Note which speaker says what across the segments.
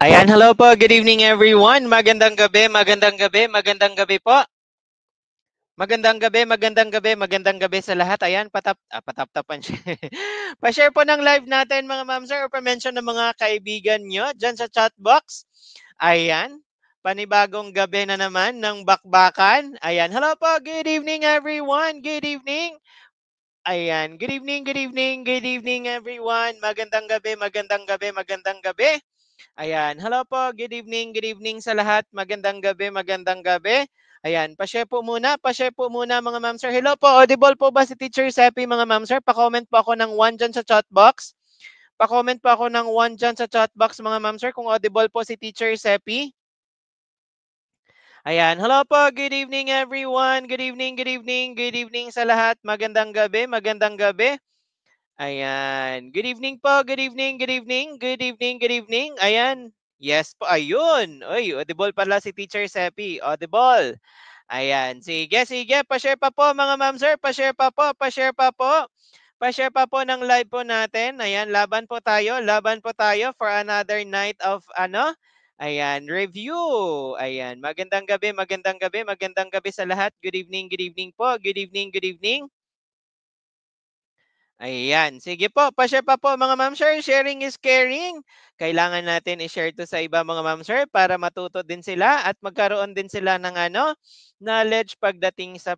Speaker 1: Ayan, hello po. Good evening everyone. Magandang gabi, magandang gabi, magandang gabi po. Magandang gabi, magandang gabi sa lahat. Ayan, patap-tapan siya. Pa-share po ng live natin mga ma'am sir or pa-mention ng mga kaibigan nyo dyan sa chat box. Ayan, panibagong gabi na naman ng bakbakan. Ayan, hello po. Good evening everyone. Good evening. Ayan, good evening, good evening, good evening everyone. Magandang gabi, magandang gabi, magandang gabi. Ayan, hello po, good evening sa lahat. Magandang gabi, magandang gabi. Ayan, pa-share po muna mga ma'am sir. Hello po, audible po ba si Teacher Seppi mga ma'am sir? Pa-comment po ako ng 1 dyan sa chat box. Pa-comment po ako ng 1 dyan sa chat box mga ma'am sir kung audible po si Teacher Seppi. Ayan, hello po, good evening everyone. Good evening sa lahat. Magandang gabi, magandang gabi. Ayan. Good evening po. Good evening. Ayan. Yes po. Ayun. Uy, audible pala si Teacher Seppi. Audible. Ayan. Sige, sige. Pa-share pa po mga ma'am sir. Pa-share pa po. Pa-share pa po. Pa-share pa po ng live po natin. Ayan. Laban po tayo. Laban po tayo for another night of Ayan. Review. Ayan. Magandang gabi. Magandang gabi. Magandang gabi sa lahat. Good evening. Good evening po. Good evening. Good evening. Ayan, sige po, pa-share pa po mga ma'am sir, sharing is caring. Kailangan natin i-share 'to sa iba mga ma'am sir para matuto din sila at magkaroon din sila ng knowledge pagdating sa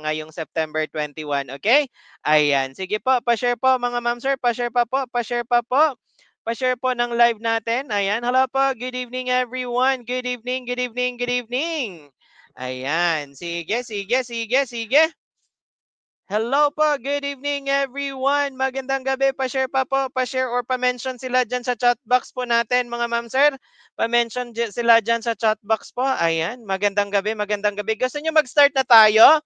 Speaker 1: ngayong September 21, okay? Ayan, sige po, pa-share po mga ma'am sir, pa-share pa po, pa-share pa po. Pa-share po ng live natin. Ayan, hello po, good evening everyone. Good evening, good evening. Ayan, sige, sige, sige, sige. Hello po, good evening everyone. Magandang gabi. Pa-share pa po, pa-share or pa-mention sila dyan sa chat box po natin mga ma'am sir. Pa-mention sila dyan sa chat box po. Ayan, magandang gabi, magandang gabi. Gusto nyo mag-start na tayo?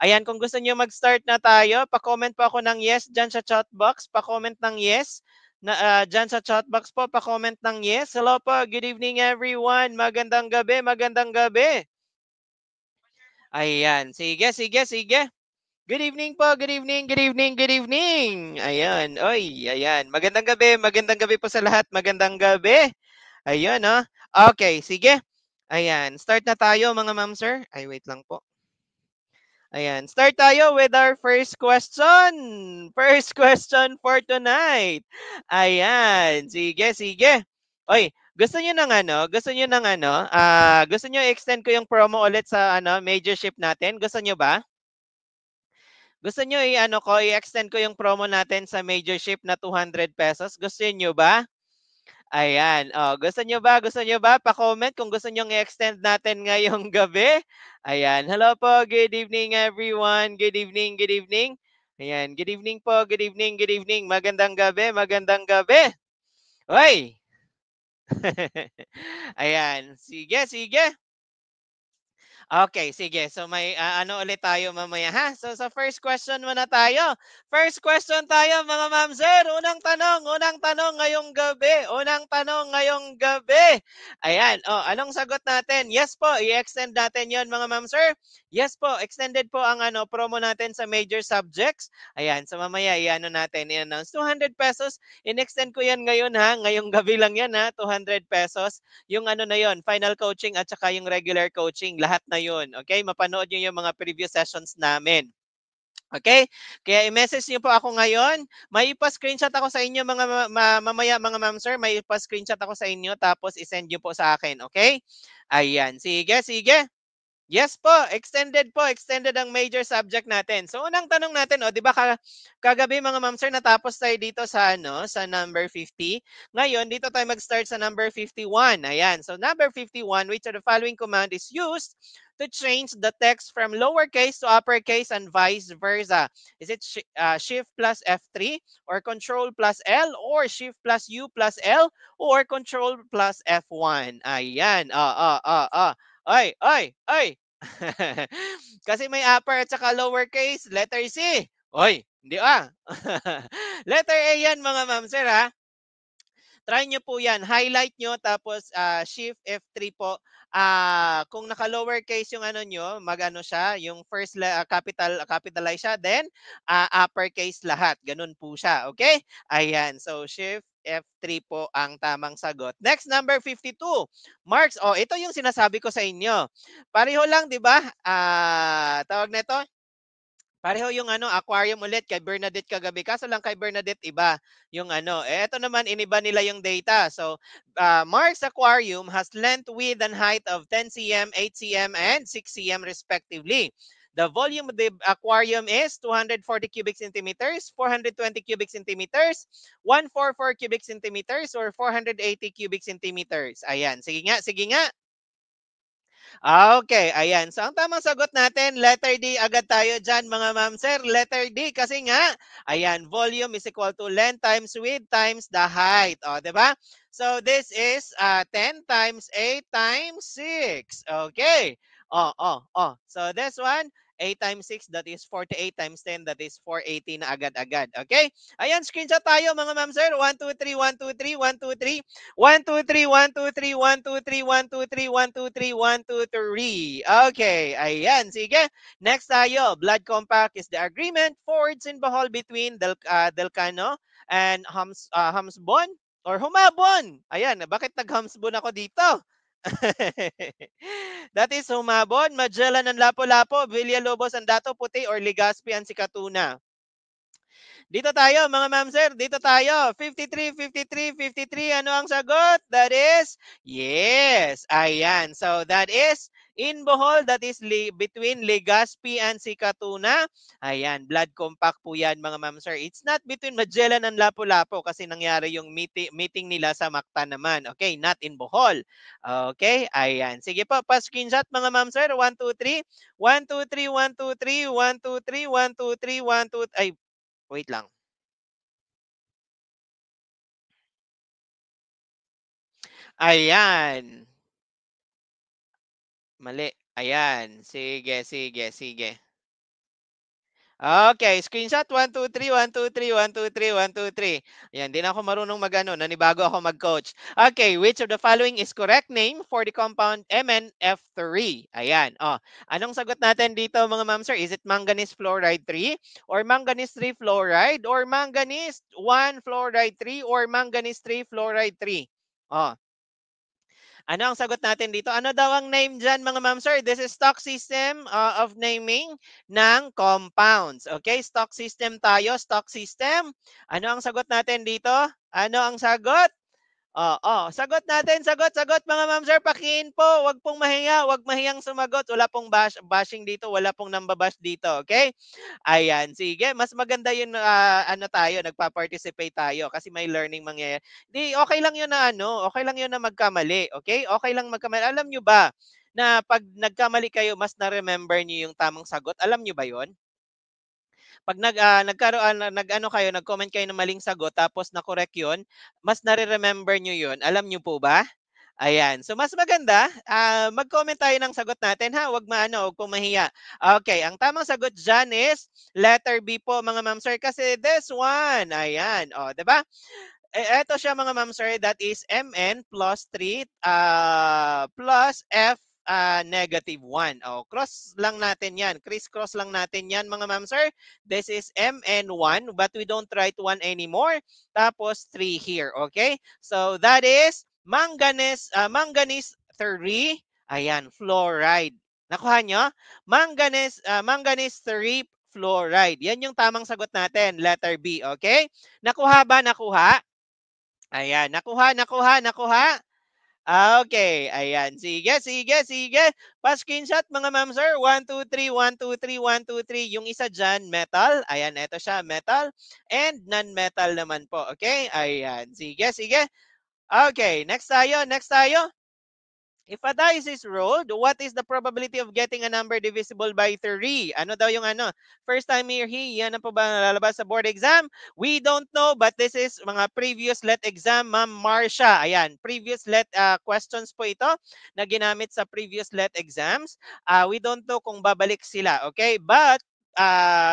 Speaker 1: Ayan, kung gusto nyo mag-start na tayo, pa-comment po ako ng yes dyan sa chat box. Pa-comment ng yes. Dyan sa chat box po, pa-comment ng yes. Hello po, good evening everyone. Magandang gabi, magandang gabi. Ayan, sige, sige, sige. Good evening po, good evening. Ayan, oy, ayan. Magandang gabi po sa lahat. Magandang gabi. Ayun, no? Okay, sige. Ayan, start na tayo mga ma'am sir. Ay, wait lang po. Ayan, start tayo with our first question. First question for tonight. Ayan, sige, sige. Oy, gusto niyo i-extend ko yung promo ulit sa major ship natin? Gusto niyo ba? Gusto niyo i-extend ko yung promo natin sa major ship na 200 pesos? Gusto niyo ba? Ayan. Oh, gusto niyo ba? Gusto niyo ba? Pa-comment kung gusto niyo i-extend natin ngayong gabi. Ayan. Hello po. Good evening everyone. Good evening, good evening. Ayan. Good evening po. Good evening, good evening. Magandang gabi, magandang gabi. Hoy! Ayan. Sige, sige. Okay, sige. So may ulit tayo mamaya ha. So sa first question muna tayo. First question tayo mga ma'am sir. Unang tanong ngayong gabi. Unang tanong ngayong gabi. Ayan, anong sagot natin? Yes po, i-extend natin 'yon mga ma'am sir. Yes po, extended po ang promo natin sa major subjects. Ayan, so mamaya natin, i-announce 200 pesos. In-extend ko 'yan ngayon ha. Ngayong gabi lang 'yan ha, 200 pesos. Yung na yon, final coaching at saka yung regular coaching, lahat na yon. Okay? Mapanood niyo yung mga previous sessions namin. Okay? Kaya i-message niyo po ako ngayon. May ipa-screenshot ako sa inyo mamaya mga ma'am sir, may ipa-screenshot ako sa inyo tapos i-send niyo po sa akin, okay? Ayan, sige, sige. Yes po, extended ang major subject natin. So unang tanong natin, 'di ba kagabi mga ma'am sir natapos tayo dito sa sa number 50. Ngayon dito tayo mag-start sa number 51. Ayan. So number 51, which of the following command is used to change the text from lowercase to uppercase and vice versa? Is it shift plus F3 or control plus L or shift plus U plus L or control plus F1? Ayan. Ay, ay, ay. Kasi may upper at saka lowercase, letter C. Oy, hindi Letter A yan mga ma'am sir ha. Try nyo po yan. Highlight nyo tapos shift F3 po. Kung naka-lowercase yung nyo, mag-ano siya, yung first capitalize siya, then uppercase lahat. Ganun po siya. Okay? Ayan. So shift F3 po ang tamang sagot. Next, number 52. Marks. Oh, ito yung sinasabi ko sa inyo. Pareho lang, di ba? Tawag na ito, pareho yung aquarium ulit kay Bernadette kagabi. Kaso lang kay Bernadette iba yung ito naman iniba nila yung data. So, Mars Aquarium has length, width, and height of 10 cm, 8 cm, and 6 cm respectively. The volume of the aquarium is 240 cubic centimeters, 420 cubic centimeters, 144 cubic centimeters, or 480 cubic centimeters. Ayan. Sige nga, sige nga. Okay, ayan. So ang tamang sagot natin, letter D agad tayo dyan mga ma'am sir. Letter D kasi nga, ayan, volume is equal to length times width times the height. O, di ba? So this is 10 times 8 times 6. Okay. So this one, 8 times 6, that is 48 times 10, that is 480 na agad-agad. Okay? Ayan, screenshot tayo mga ma'am sir. 1, 2, 3, 1, 2, 3, 1, 2, 3. 1, 2, 3, 1, 2, 3, 1, 2, 3, 1, 2, 3, 1, 2, 3, 1, 2, 3. Okay, ayan. Sige. Next tayo. Blood compact is the agreement forged in Bohol between Delcano and Hamsbon or Humabon. Ayan, bakit nag-Hamsbon ako dito? That is Humabon, Magellan and Lapu-Lapu, Villalobos and Dato Puti, or Legazpi and Sikatuna. Dito tayo, mga ma'am sir. Dito tayo. 53, 53, 53. Ano ang sagot? That is, yes. Ayan. So, that is in Bohol. That is between Legazpi and Sikatuna. Ayan. Blood compact po yan, mga ma'am sir. It's not between Magellan and Lapu-Lapu kasi nangyari yung meeting nila sa Mactan naman. Okay. Not in Bohol. Okay. Ayan. Sige po. Pa-screenshot, mga ma'am sir. 1, 2, 3. 1, 2, 3, 1, 2, 3. 1, 2, 3. 1, 2, 3. 1, 2, ay, wait lang. Ayan. Mali. Ayan. Sige, sige, sige. Okay, screenshot 1, 2, 3, 1, 2, 3, 1, 2, 3, 1, 2, 3. Ayan, di na ako marunong mag-ano, nanibago ako mag-coach. Okay, which of the following is correct name for the compound MnF3? Ayan, anong sagot natin dito mga ma'am sir? Is it manganese fluoride 3 or manganese 3 fluoride or manganese 1 fluoride 3 or manganese 3 fluoride 3? Oh, ano ang sagot natin dito? Ano daw ang name dyan mga ma'am sir? This is stock system of naming ng compounds. Okay, stock system tayo, stock system. Ano ang sagot natin dito? Ano ang sagot? Sagot natin, sagot mga ma'am sir, pakiin po, wag pong mahiya, wag mahiyang sumagot, wala pong bashing dito, wala pong nambabash dito, okay? Ayan, sige, mas maganda yun, ano tayo, nagpa-participate tayo kasi may learning mangyayari. Di, okay lang yun na ano, okay lang yun na magkamali, okay? Okay lang magkamali. Alam nyo ba na pag nagkamali kayo, mas na-remember nyo yung tamang sagot? Alam nyo ba yon? Pag nagkaroon nag-ano kayo, nag-comment kayo ng maling sagot tapos na-correct 'yon, mas nare-remember niyo 'yon. Alam niyo po ba? Ayan. So mas maganda, mag-comment tayo ng sagot natin ha, wag maano, wag pong mahiya. Okay, ang tamang sagot diyan is letter B po mga ma'am sir kasi this one, ayan, 'di ba? Eto siya mga ma'am sir, that is Mn plus 3 plus F negative 1. Cross lang natin yan. Criss-cross lang natin yan mga ma'am sir. This is Mn1 but we don't write 1 anymore. Tapos 3 here. Okay? So that is manganese 3. Ayan, fluoride. Nakuha nyo? Manganese 3 fluoride. Yan yung tamang sagot natin. Letter B. Okay? Nakuha ba? Nakuha? Ayan, nakuha, nakuha, nakuha. Okay, ayan. Sige, sige, sige. Pa-screenshot mga ma'am sir. 1, 2, 3, 1, 2, 3, 1, 2, 3. Yung isa dyan, metal. Ayan, ito siya, metal. And non-metal naman po. Okay, ayan. Sige, sige. Okay, next tayo, next tayo. If a dice is rolled, what is the probability of getting a number divisible by 3? Ano daw yung ano? First time here, yan na po ba nalalabas sa board exam? We don't know, but this is mga previous let exam, Ma'am Marcia. Ayan, previous let questions po ito na ginamit sa previous let exams. We don't know kung babalik sila, okay? But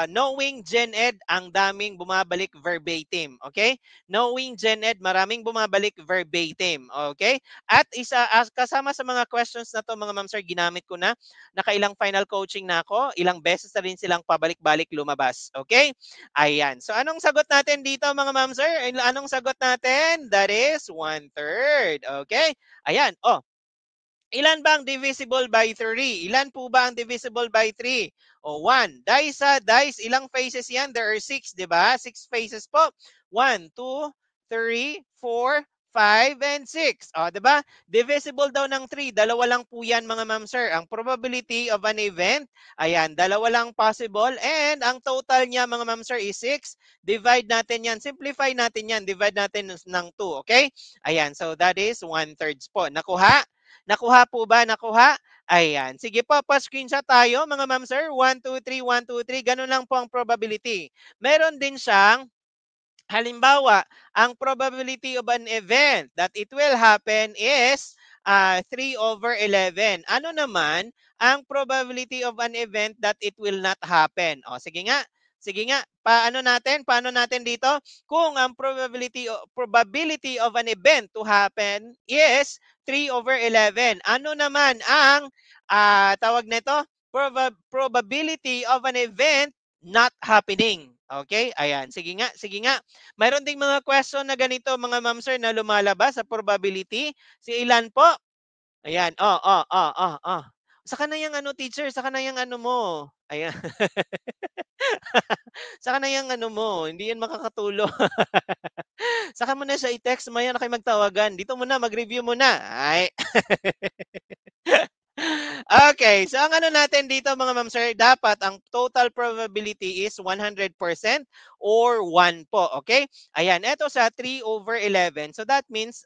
Speaker 1: knowing Gen Ed, ang daming bumabalik verbatim, okay? Knowing Gen Ed, maraming bumabalik verbatim, okay? At kasama sa mga questions na to mga ma'am sir, ginamit ko na, nakailang final coaching na ako, ilang beses na rin silang pabalik-balik lumabas. Okay? Ayan. So anong sagot natin dito mga ma'am sir? Anong sagot natin? That is 1/3. Okay? Ayan. Ilan ba ang divisible by 3? Ilan po ba ang divisible by 3? 1. Dice, ilang faces yan? There are 6, di ba? 6 faces po. 1, 2, 3, 4, 5, and 6. O, 'di ba? Divisible daw ng 3, dalawa lang po 'yan mga ma'am sir. Ang probability of an event, ayan, dalawa lang possible, and ang total niya mga ma'am sir is 6. Divide natin 'yan, simplify natin 'yan, divide natin ng 2, okay? Ayan, so that is 1/3 po. Nakuha? Nakuha po ba? Nakuha? Ayan. Sige po, pa-screenshot tayo mga ma'am sir. 1, 2, 3, 1, 2, 3. Ganun lang po ang probability. Meron din siyang halimbawa, ang probability of an event that it will happen is 3 over 11. Ano naman ang probability of an event that it will not happen? O, sige nga. Sige nga. Paano natin dito? Kung ang probability of an event to happen is 3 over 11. Ano naman ang tawag nito? Probability of an event not happening. Okay? Ayan. Sige nga, sige nga. Mayroon ding mga question na ganito, mga ma'am sir, na lumalabas sa probability. Si ilan po? Ayan. Saka na yung ano, teacher, saka na yung ano mo. Ayan. Saka na yung ano mo, hindi yan makakatulong. Saka mo na siya i-text, maya na kayo magtawagan. Dito muna, mag-review muna. Ay. Okay, so ang ano natin dito mga ma'am sir, dapat ang total probability is 100% or 1 po, okay? Ayan, eto sa 3 over 11. So that means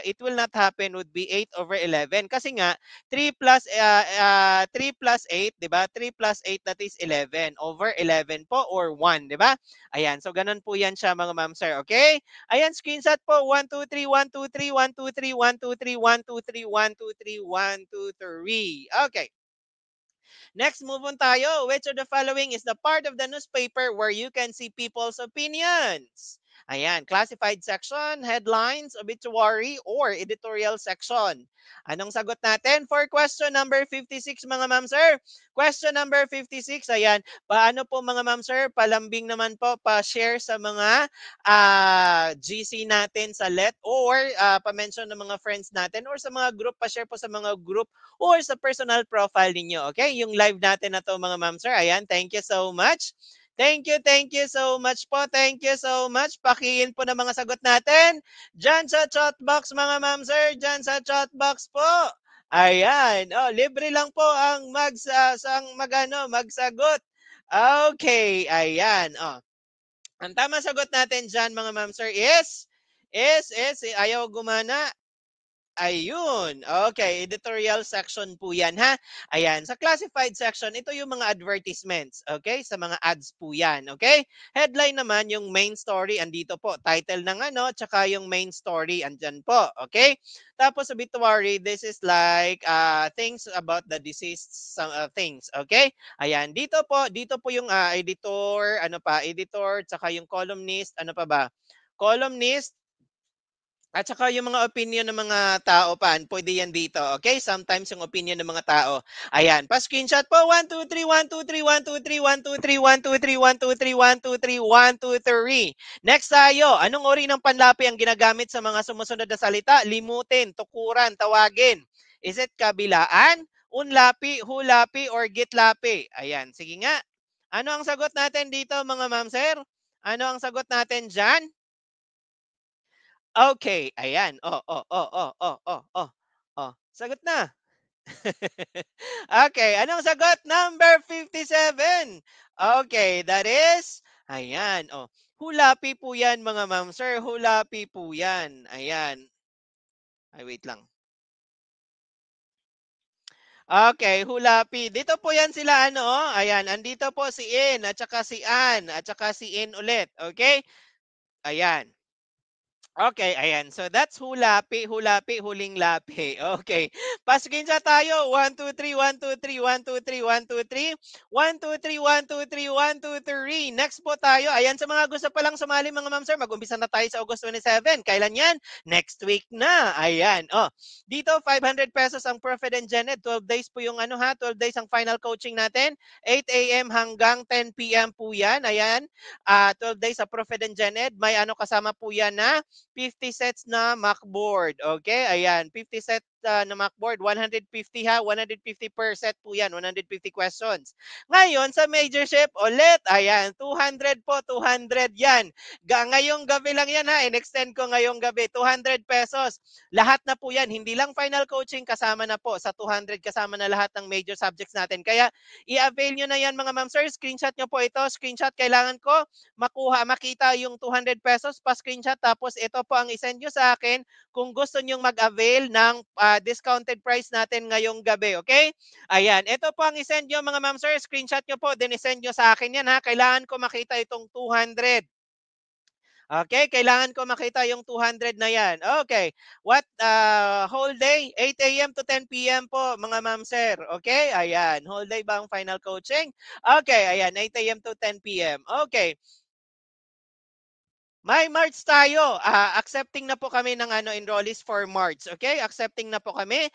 Speaker 1: it will not happen would be 8 over 11 kasi nga 3 plus 8, 'di ba? 3 plus 8 that is 11 over 11 po or 1, 'di ba? Ayan, so ganun po 'yan siya mga ma'am sir, okay? Ayan, screenshot po. 1, 2, 3, 1, 2, 3, 1, 2, 3, 1, 2, 3, 1, 2, 3, 1, 2, 3, 1, 2, 3. Okay. Next, move on tayo. Which of the following is the part of the newspaper where you can see people's opinions? Ayan, classified section, headlines, obituary, or editorial section. Anong sagot natin for question number 56 mga ma'am sir? Question number 56, ayan. Paano po mga ma'am sir? Palambing naman po, pa-share sa mga GC natin sa LET or pa-mention ng mga friends natin or sa mga group, pa-share po sa mga group or sa personal profile ninyo. Okay? Yung live natin na to mga ma'am sir. Ayan, thank you so much. Thank you so much po. Thank you so much. Pakiin po ng mga sagot natin. Diyan sa chat box mga ma'am sir. Diyan sa chat box po. Ayan. Oh, libre lang po ang magsagot. Okay, ayan. Oh. Ang tama sagot natin diyan mga ma'am sir is ayaw gumana. Ayun, okay, editorial section po 'yan ha. Ayan, sa classified section, ito yung mga advertisements, okay? Sa mga ads po 'yan, okay? Headline naman yung main story andito po, title ng ano, tsaka yung main story andiyan po, okay? Tapos obituary, this is like things about the deceased things, okay? Ayan, dito po yung editor, tsaka yung columnist, ano pa ba? Columnist, at saka yung mga opinion ng mga tao pa, pwede yan dito, okay? Sometimes yung opinion ng mga tao. Ayan, pa-screenshot po. 1, 2, 3, 1, 2, 3, 1, 2, 3, 1, 2, 3, 1, 2, 3, 1, 2, 3, 1, 2, 3, 1, 2, 3. Next tayo, anong uri ng panlapi ang ginagamit sa mga sumusunod na salita? Limutin, tukuran, tawagin. Is it kabilaan, unlapi, hulapi, or gitlapi? Ayan, sige nga. Ano ang sagot natin dito mga ma'am sir? Ano ang sagot natin dyan? Okay, ayan. Sagot na. Okay, anong sagot? Number 57. Okay, that is, ayan, hulapi po yan mga ma'am sir, hulapi po yan. Ayan. Ay, wait lang. Okay, hulapi. Dito po yan sila ano, ayan, andito po si In, at saka si Ann, at saka si In ulit. Okay? Ayan. Okay, ayan. So that's hulapi, hulapi, huling lapi. Okay. Pa-screenshot tayo. 1, 2, 3, 1, 2, 3, 1, 2, 3, 1, 2, 3. 1, 2, 3, 1, 2, 3, 1, 2, 3. Next po tayo. Ayan, sa mga gusto palang sumali mga ma'am sir, mag-umpisa na tayo sa August 27. Kailan yan? Next week na. Ayan. Dito 500 pesos ang Profit and Gened. 12 days po yung 12 days ang final coaching natin. 8 a.m. hanggang 10 p.m. po yan. Ayan. 12 days sa Profit and Gened. May kasama po yan na 50 sets na MacBoard. Okay? Ayan, 50 na mockboard. 150 ha, 150 per set po yan, 150 questions. Ngayon, sa major ship, ulit, ayan, 200 po, 200 yan. Ngayong gabi lang yan ha, in-extend ko ngayong gabi, 200 pesos. Lahat na po yan, hindi lang final coaching, kasama na po sa 200, kasama na lahat ng major subjects natin. Kaya, i-avail nyo na yan mga ma'am sir, screenshot nyo po ito, screenshot kailangan ko, makita yung 200 pesos, pa-screenshot, tapos ito po ang isend nyo sa akin kung gusto nyong mag-avail ng discounted price natin ngayong gabi, okay? Ayan, ito po ang isend nyo mga ma'am sir, screenshot nyo po, then isend nyo sa akin yan ha, kailangan ko makita itong 200. Okay, kailangan ko makita yung 200 na yan. Okay, whole day, 8 a.m. to 10 p.m. po mga ma'am sir. Okay, ayan, whole day ba ang final coaching? Okay, ayan, 8 a.m. to 10 p.m. Okay, may March tayo. Accepting na po kami ng enrollees for March. Okay? Accepting na po kami.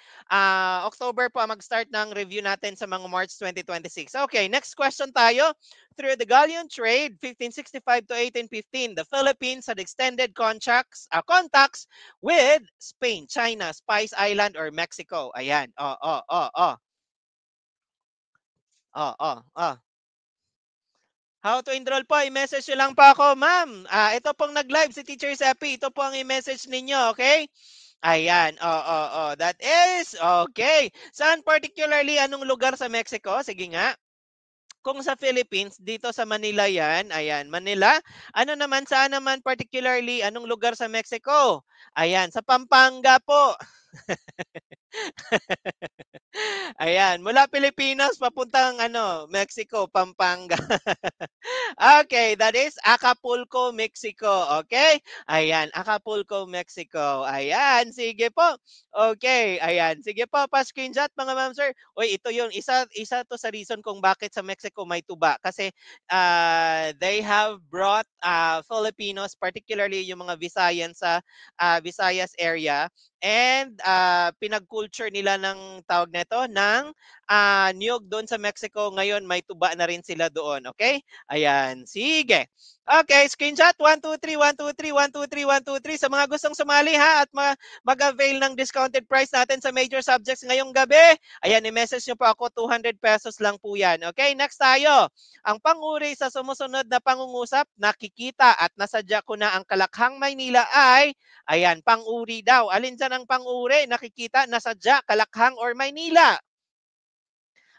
Speaker 1: October po ang mag-start ng review natin sa mga March 2026. Okay, next question tayo. Through the galleon trade, 1565 to 1815, the Philippines had extended contacts with Spain, China, Spice Island, or Mexico. Ayan. How to enroll po? I-message nyo lang po ako, ma'am. Ito pong nag-live si Teacher Seppi. Ito po ang i-message ninyo, okay? Ayan, that is, okay. Saan particularly, anong lugar sa Mexico? Sige nga. Kung sa Philippines, dito sa Manila yan, ayan, Manila. Ano naman, saan naman particularly, anong lugar sa Mexico? Ayan, sa Pampanga po. Ayan, mula Pilipinas, papuntang Mexico, Pampanga. Okay, that is Acapulco, Mexico. Okay? Ayan, Acapulco, Mexico. Ayan, sige po. Okay, ayan. Sige po, pa-screenshot mga ma'am sir. Uy, ito yung isa to sa reason kung bakit sa Mexico may tuba. Kasi they have brought Filipinos, particularly yung mga Visayan sa Visayas area, and pinag-culture nila ng tawag nito ng niyog doon sa Mexico. Ngayon, may tuba na rin sila doon. Okay? Ayan, sige. Okay, screenshot 1 2 3 1 2 3 1 2 3 1 2 3 sa mga gustong sumali ha at mag-avail ng discounted price natin sa major subjects ngayong gabi. Ayan, i-message niyo po ako, 200 pesos lang po 'yan. Okay, next tayo. Ang panguri sa sumusunod na pangungusap, nakikita at nasadya ko na ang Kalakhang Maynila ay ayan, panguri daw. Alin dyan ang panguri? Nakikita, nasadya, Kalakhang or Maynila?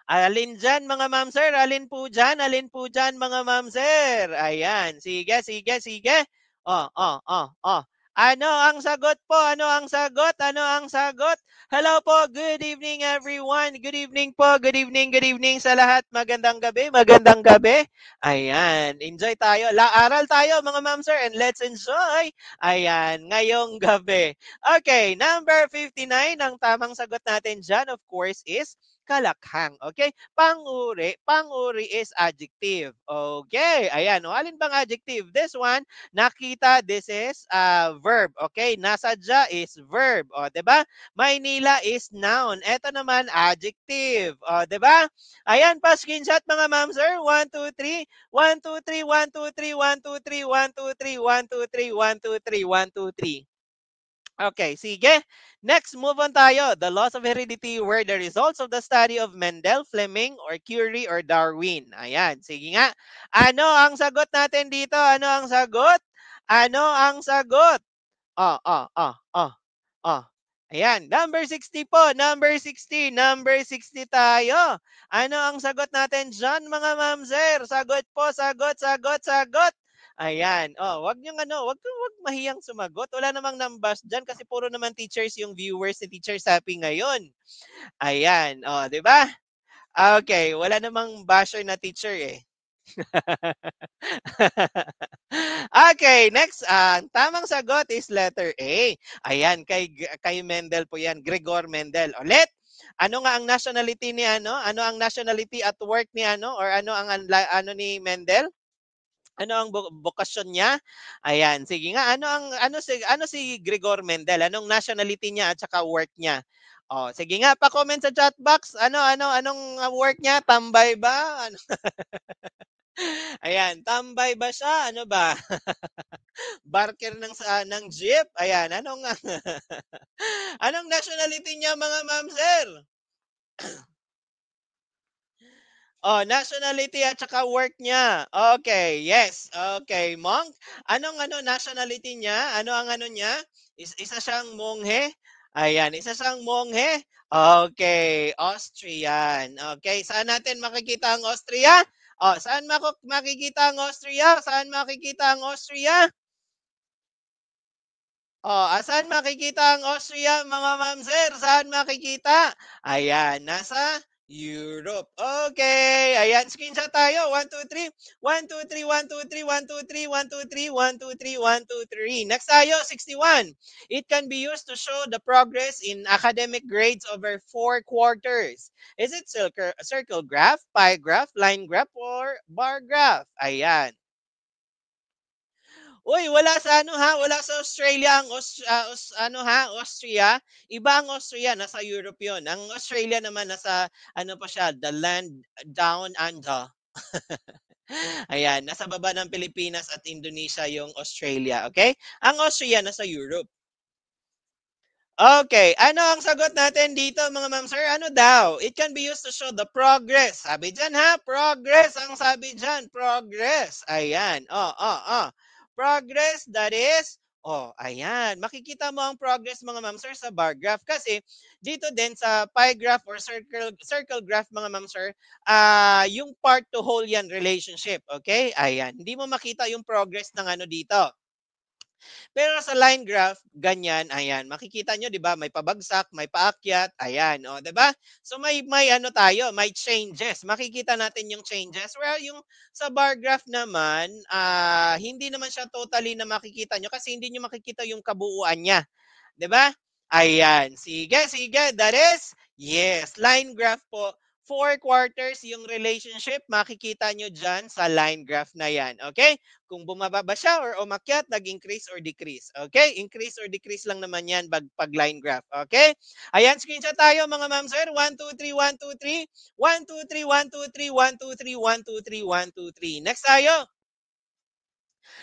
Speaker 1: Alin dyan mga ma'am sir? Alin po dyan? Alin po dyan mga ma'am sir? Ayan. Sige, sige, sige. Oh. Ano ang sagot po? Ano ang sagot? Ano ang sagot? Hello po. Good evening everyone. Good evening po. Good evening, good evening sa lahat. Magandang gabi. Magandang gabi. Ayan. Enjoy tayo. Aral tayo mga ma'am sir and let's enjoy. Ayan. Ngayong gabi. Okay. Number 59. Ang tamang sagot natin dyan of course is Kalakhang. Okay? Panguri. Panguri is adjective. Okay. Ayan. O, alin bang adjective? This one, nakita, this is verb. Okay? Nasadya is verb. O, diba? Maynila is noun. Ito naman, adjective. O, diba? Ayan, pa-screenshot mga ma'am, sir. 1, 2, 3. 1, 2, 3, 1, 2, 3, 1, 2, 3, 1, 2, 3, 1, 2, 3, 1, 2, 3, 1, 2, 3. Okay, sige. Next, move on tayo. The laws of heredity were the results of the study of Mendel, Fleming, or Curie, or Darwin. Ayan, sige nga. Ano ang sagot natin dito? Ano ang sagot? Ano ang sagot? Oh, oh, oh, oh, oh. Ayan, number 60 po. Number 60. Number 60 tayo. Ano ang sagot natin dyan, mga ma'am sir? Sagot po, sagot, sagot, sagot. Ayan. Oh, wag mahiyang sumagot. Wala namang numbers diyan kasi puro naman teachers yung viewers ni Teacher Sappy ngayon. Ayan. Oh, 'di ba? Okay, wala namang basher na teacher eh. Okay, next. Ang tamang sagot is letter A. Ayan, kay Mendel po 'yan, Gregor Mendel. Ulit. Ano nga ang nationality ni ano? Ano ang nationality at work ni ano or ano ni Mendel? Ano ang bokasyon niya? Ayan, sige nga, ano si Gregor Mendel? Anong nationality niya at saka work niya? Oh, sige nga, pa-comment sa chat box. Anong work niya? Tambay ba? Ano? Ayan, tambay ba siya? Ano ba? Barker ng jeep. Ayan, anong anong nationality niya mga ma'am, sir? Oh, nationality at saka work niya. Okay, yes. Okay, monk. Anong nationality niya? Ano ang ano niya? Isa siyang monghe? Ayan, isa siyang monghe? Okay, Austrian. Okay, saan natin makikita ang Austria? Oh, saan makikita ang Austria? Saan makikita ang Austria? Oh, saan makikita ang Austria, mga ma'am, sir? Saan makikita? Ayan, nasa Europe. Okay, ayan, screenshot tayo. 1, 2, 3. 1, 2, 3, 1, 2, 3, 1, 2, 3, 1, 2, 3, 1, 2, 3, 1, 2, 3. Next tayo, 61. It can be used to show the progress in academic grades over 4 quarters. Is it circle graph, pie graph, line graph, or bar graph? Ayan. Uy, wala sa ano ha, wala sa Australia ang Austria. Iba ang Austria, nasa Europe 'yon. Ang Australia naman nasa ano pa siya, the land down under. Ayan, nasa baba ng Pilipinas at Indonesia yung Australia, okay? Ang Austria nasa Europe. Okay, ano ang sagot natin dito mga ma'am sir? Ano daw? It can be used to show the progress. Sabi diyan ha, progress ang sabi diyan, progress. Ayan. Progress that is ayan. Makikita mo ang progress mga ma'am sir sa bar graph kasi dito din sa pie graph or circle graph mga ma'am sir, yung part to whole yan relationship, okay? Ayan. Hindi mo makita yung progress ng ano dito. Pero sa line graph, ganyan, ayan. Makikita nyo, di ba, may pabagsak, may paakyat, ayan, o, di ba? So may ano tayo, may changes. Makikita natin yung changes. Well, yung sa bar graph naman, hindi naman siya totally na makikita nyo kasi hindi nyo makikita yung kabuuan niya. 'Di ba? Ayan, sige, sige, that is, yes, line graph po. 4 quarters yung relationship, makikita nyo dyan sa line graph na yan. Okay? Kung bumaba ba siya or umakyat, nag-increase or decrease. Okay? Increase or decrease lang naman yan pag line graph. Okay? Ayan, screenshot tayo mga ma'am sir. 1, 2, 3, 1, 2, 3. 1, 2, 3, 1, 2, 3, 1, 2, 3, 1, 2, 3, 1, 2, 3. Next tayo.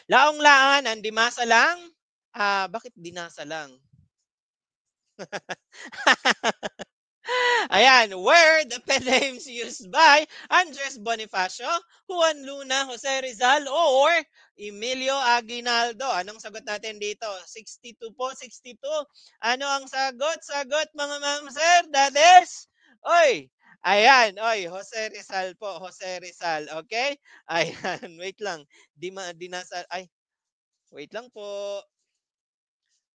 Speaker 1: Laong-laan, ang dimasa lang. Bakit dinasa lang? Ayan, were the pen names used by Andres Bonifacio, Juan Luna, Jose Rizal, or Emilio Aguinaldo? Anong sagot natin dito? 62 po, 62. Ano ang sagot? Sagot mga ma'am sir, that is, oy, ayan, oy, Jose Rizal po, Jose Rizal, okay? Ayan, wait lang, dinasa, ay, wait lang po,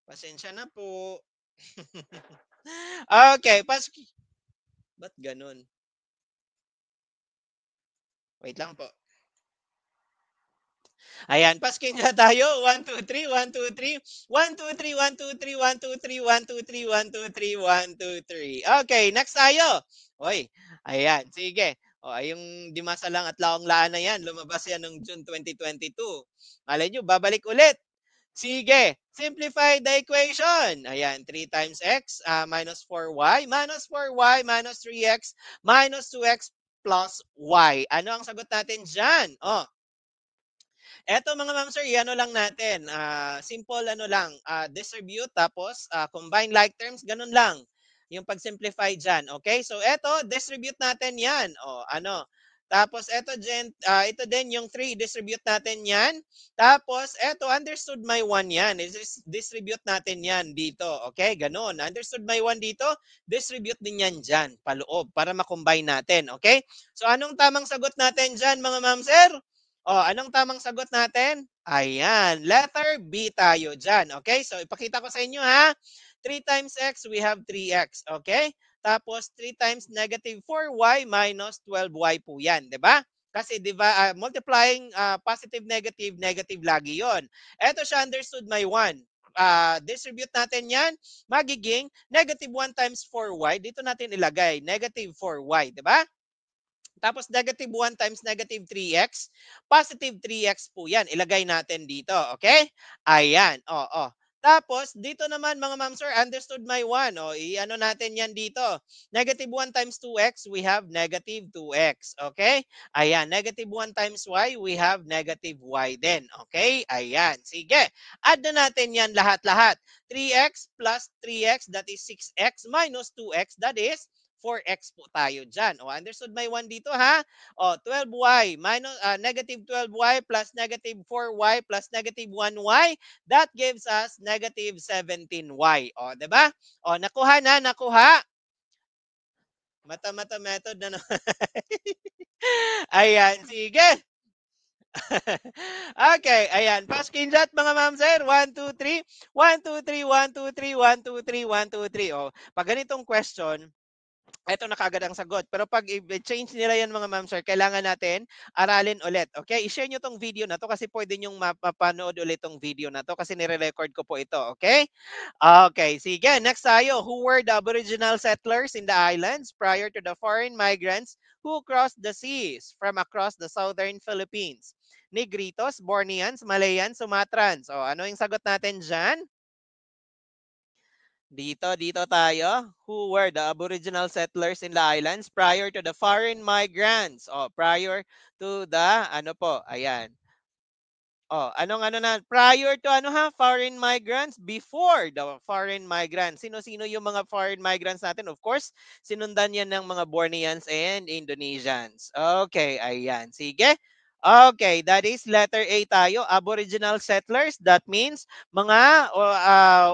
Speaker 1: pasensya na po. Okay, ba't ganun? Wait lang po. Ayan, paskin na tayo. 1, 2, 3, 1, 2, 3. 1, 2, 3, 1, 2, 3, 1, 2, 3, 1, 2, 3, 1, 2, 3, 1, 2, 3. Okay, next tayo. Hoy, ayan, sige. O, ay yung Dimasa lang at Laong-laan na yan, lumabas yan noong June 2022. Malay nyo, babalik ulit. Sige, simplify the equation. Ayan, 3 times x minus 4y minus 4y minus 3x minus 2x plus y. Ano ang sagot natin dyan? Oh, eto mga ma'am sir, i-ano lang natin, simple ano lang, distribute tapos combine like terms, ganun lang. Yung pag-simplify diyan, okay? So eto, distribute natin 'yan. O ano? Tapos ito din yung 3, distribute natin 'yan. Tapos eto, understood my 1 'yan. Distribute natin 'yan dito, okay? Ganun. Understood my 1 dito, distribute din 'yan diyan, paloob para ma-combine natin, okay? So anong tamang sagot natin diyan mga ma'am sir? Oh, anong tamang sagot natin? Ayan, letter B tayo dyan. Okay, so ipakita ko sa inyo ha. 3 times x, we have 3x. Okay? Tapos 3 times negative 4y minus 12y po yan. Di ba? Kasi multiplying positive, negative, negative lagi yon. Ito siya, understood my 1. Distribute natin yan, magiging negative 1 times 4y. Dito natin ilagay, negative 4y. Di ba? Tapos negative 1 times negative 3x, positive 3x po yan. Ilagay natin dito, okay? Ayan, oo. Tapos dito naman mga ma'am sir, understood my one. O i-ano natin yan dito. Negative 1 times 2x, we have negative 2x. Okay? Ayan, negative 1 times y, we have negative y din. Okay? Ayan. Sige. Add na natin yan lahat-lahat. 3x plus 3x, that is 6x minus 2x, that is 4x po tayo dyan. O, understood my one dito ha? O, 12y minus, negative 12y plus negative 4y plus negative 1y, that gives us negative 17y. O, 'di ba? O, nakuha na, nakuha. Mata-mata method na naman. Ayan, sige. Okay, ayan. Pa-screenshot mga ma'am sir. 1, 2, 3. 1, 2, 3, 1, 2, 3, 1, 2, 3, 1, 2, 3. O, pag ganitong question, eto na kaagad ang sagot. Pero pag i-change nila yan mga ma'am sir, kailangan natin aralin ulit. Okay? I-share nyo tong video na to kasi pwede nyong mapapanood ulit tong video na to kasi nire-record ko po ito. Okay? Okay, sige. Next tayo. Who were the aboriginal settlers in the islands prior to the foreign migrants who crossed the seas from across the southern Philippines? Negritos, Borneans, Malayans, Sumatrans. O, ano yung sagot natin dyan? Dito tayo. Who were the aboriginal settlers in the islands prior to the foreign migrants? O, prior to the, ano po, ayan. Oh, anong ano na prior to ano ha, foreign migrants, before the foreign migrants. Sino-sino yung mga foreign migrants natin? Of course, sinundan yan ng mga Borneans and Indonesians. Okay, ayan. Sige. Okay, that is letter A tayo. Aboriginal settlers, that means mga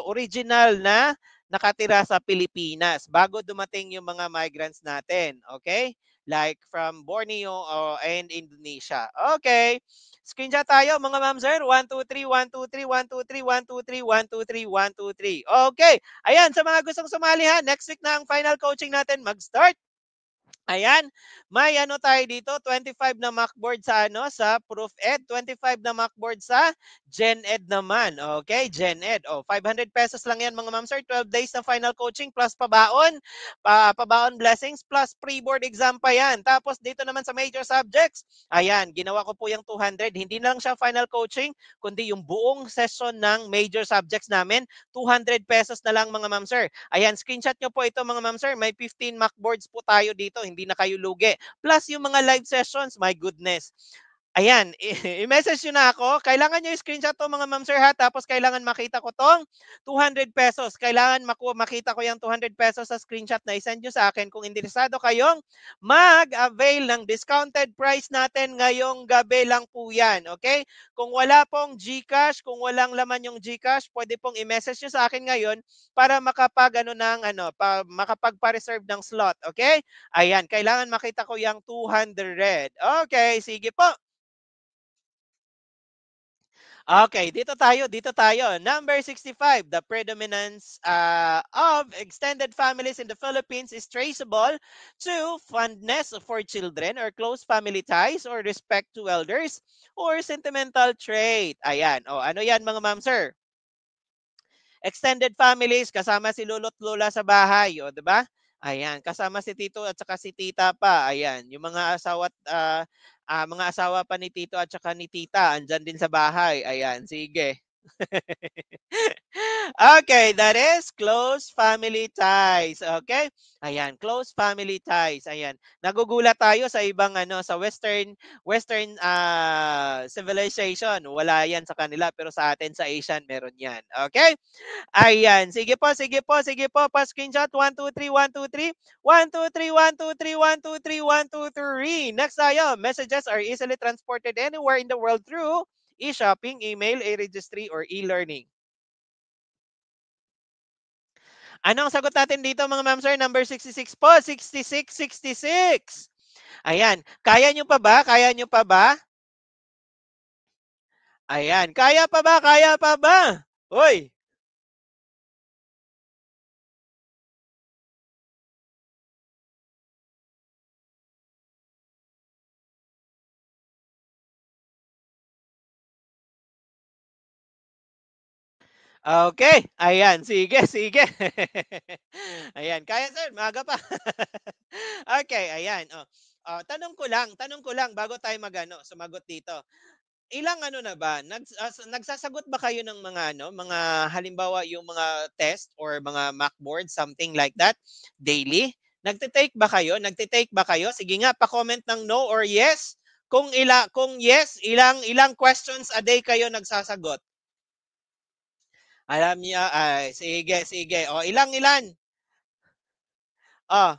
Speaker 1: original na nakatira sa Pilipinas bago dumating yung mga migrants natin. Okay? Like from Borneo and Indonesia. Okay. Screenshot tayo mga ma'am sir. 1, 2, 3, 1, 2, 3, 1, 2, 3, 1, 2, 3, 1, 2, 3, 1, 2, 3. Okay. Ayan, sa mga gustong sumali ha, next week na ang final coaching natin mag-start. Ayan, may ano tayo dito, 25 na mockboard sa ano sa Proof Ed, 25 na mockboard sa Gen Ed naman. Okay, Gen Ed. Oh, 500 pesos lang 'yan mga ma'am sir. 12 days na final coaching plus pabaon, pabaon blessings plus pre-board exam pa 'yan. Tapos dito naman sa major subjects, ayan, ginawa ko po yung 200. Hindi na lang siya final coaching, kundi yung buong session ng major subjects namin, 200 pesos na lang mga ma'am sir. Ayan, screenshot nyo po ito mga ma'am sir. May 15 mockboards po tayo dito. Hindi na kayo lugi. Plus yung mga live sessions, my goodness. Ayan, i-message nyo na ako. Kailangan nyo i-screenshot to mga ma'am sir ha. Tapos kailangan makita ko tong 200 pesos. Kailangan makita ko yung 200 pesos sa screenshot na isend nyo sa akin kung interesado kayong mag-avail ng discounted price natin ngayong gabi lang po yan. Okay? Kung wala pong GCash, kung walang laman yung GCash, pwede pong i-message nyo sa akin ngayon para makapagpa-reserve ng slot. Okay? Ayan, kailangan makita ko yung 200. Okay, sige po. Okay, dito tayo. Number 65, the predominance of extended families in the Philippines is traceable to fondness for children or close family ties or respect to elders or sentimental trait. Ayan. O, ano yan mga ma'am sir? Extended families, kasama si lolo't lola sa bahay, o 'di ba? Ayan, kasama si tito at saka si tita pa, ayan. Yung mga asawa at mga asawa pa ni tito at saka ni tita andiyan din sa bahay. Ayan, sige. Okay, that is close family ties. Okay? Ayan, close family ties. Ayan. Nagugulat tayo sa ibang ano sa western civilization. Wala 'yan sa kanila pero sa atin sa Asian meron 'yan. Okay? Ayan. Sige po, sige po, sige po. Pa-screenshot. 1, 2, 3, 1, 2, 3. 1, 2, 3, 1, 2, 3, 1, 2, 3, 1, 2, 3. Next tayo. Messages are easily transported anywhere in the world through e-shopping, email, e-registry, or e-learning. Ano ang sagot natin dito mga ma'am sir? Number 66 po. 66, 66. Ayan. Kaya nyo pa ba? Kaya nyo pa ba? Ayan. Kaya pa ba? Kaya pa ba? Hoy. Okay, ayan, sige, sige. Ayan, kaya sir, maaga pa. Okay, ayan. Oh. Tanong ko lang bago tayo magano, sumagot dito. ilang ano na ba, nagsasagot ba kayo ng mga ano, mga halimbawa yung mga test or mga mock board, something like that, daily? Nagte-take ba kayo? Sige nga, pa-comment ng no or yes. Kung yes, ilang questions a day kayo nagsasagot? Alam niyo, ay sige, sige. O ilan? Oh,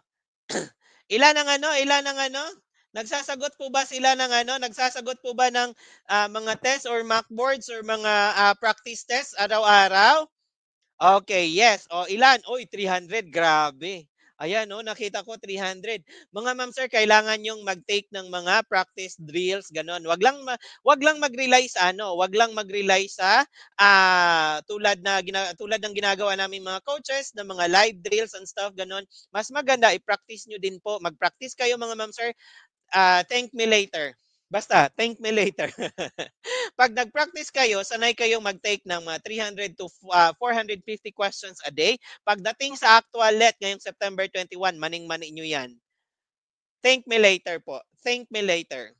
Speaker 1: ilan ang ano? Nagsasagot po ba ng mga test or mock boards or mga practice test araw-araw? Okay, yes. O ilan? Uy, 300, grabe. Ayan, oh, nakita ko 300. Mga ma'am sir, kailangan yung mag-take ng mga practice drills, gano'n. Wag lang mag-rely sa ano, wag lang mag-rely sa tulad ng ginagawa naming mga coaches ng mga live drills and stuff, gano'n. Mas maganda i-practice nyo din po. Mag-practice kayo mga ma'am sir, thank me later. Basta, thank me later. Pag nag-practice kayo, sanay kayong mag-take ng mga 300 to 450 questions a day. Pagdating sa actual let ngayong September 21, maning-mani nyo yan. Thank me later po. Thank me later.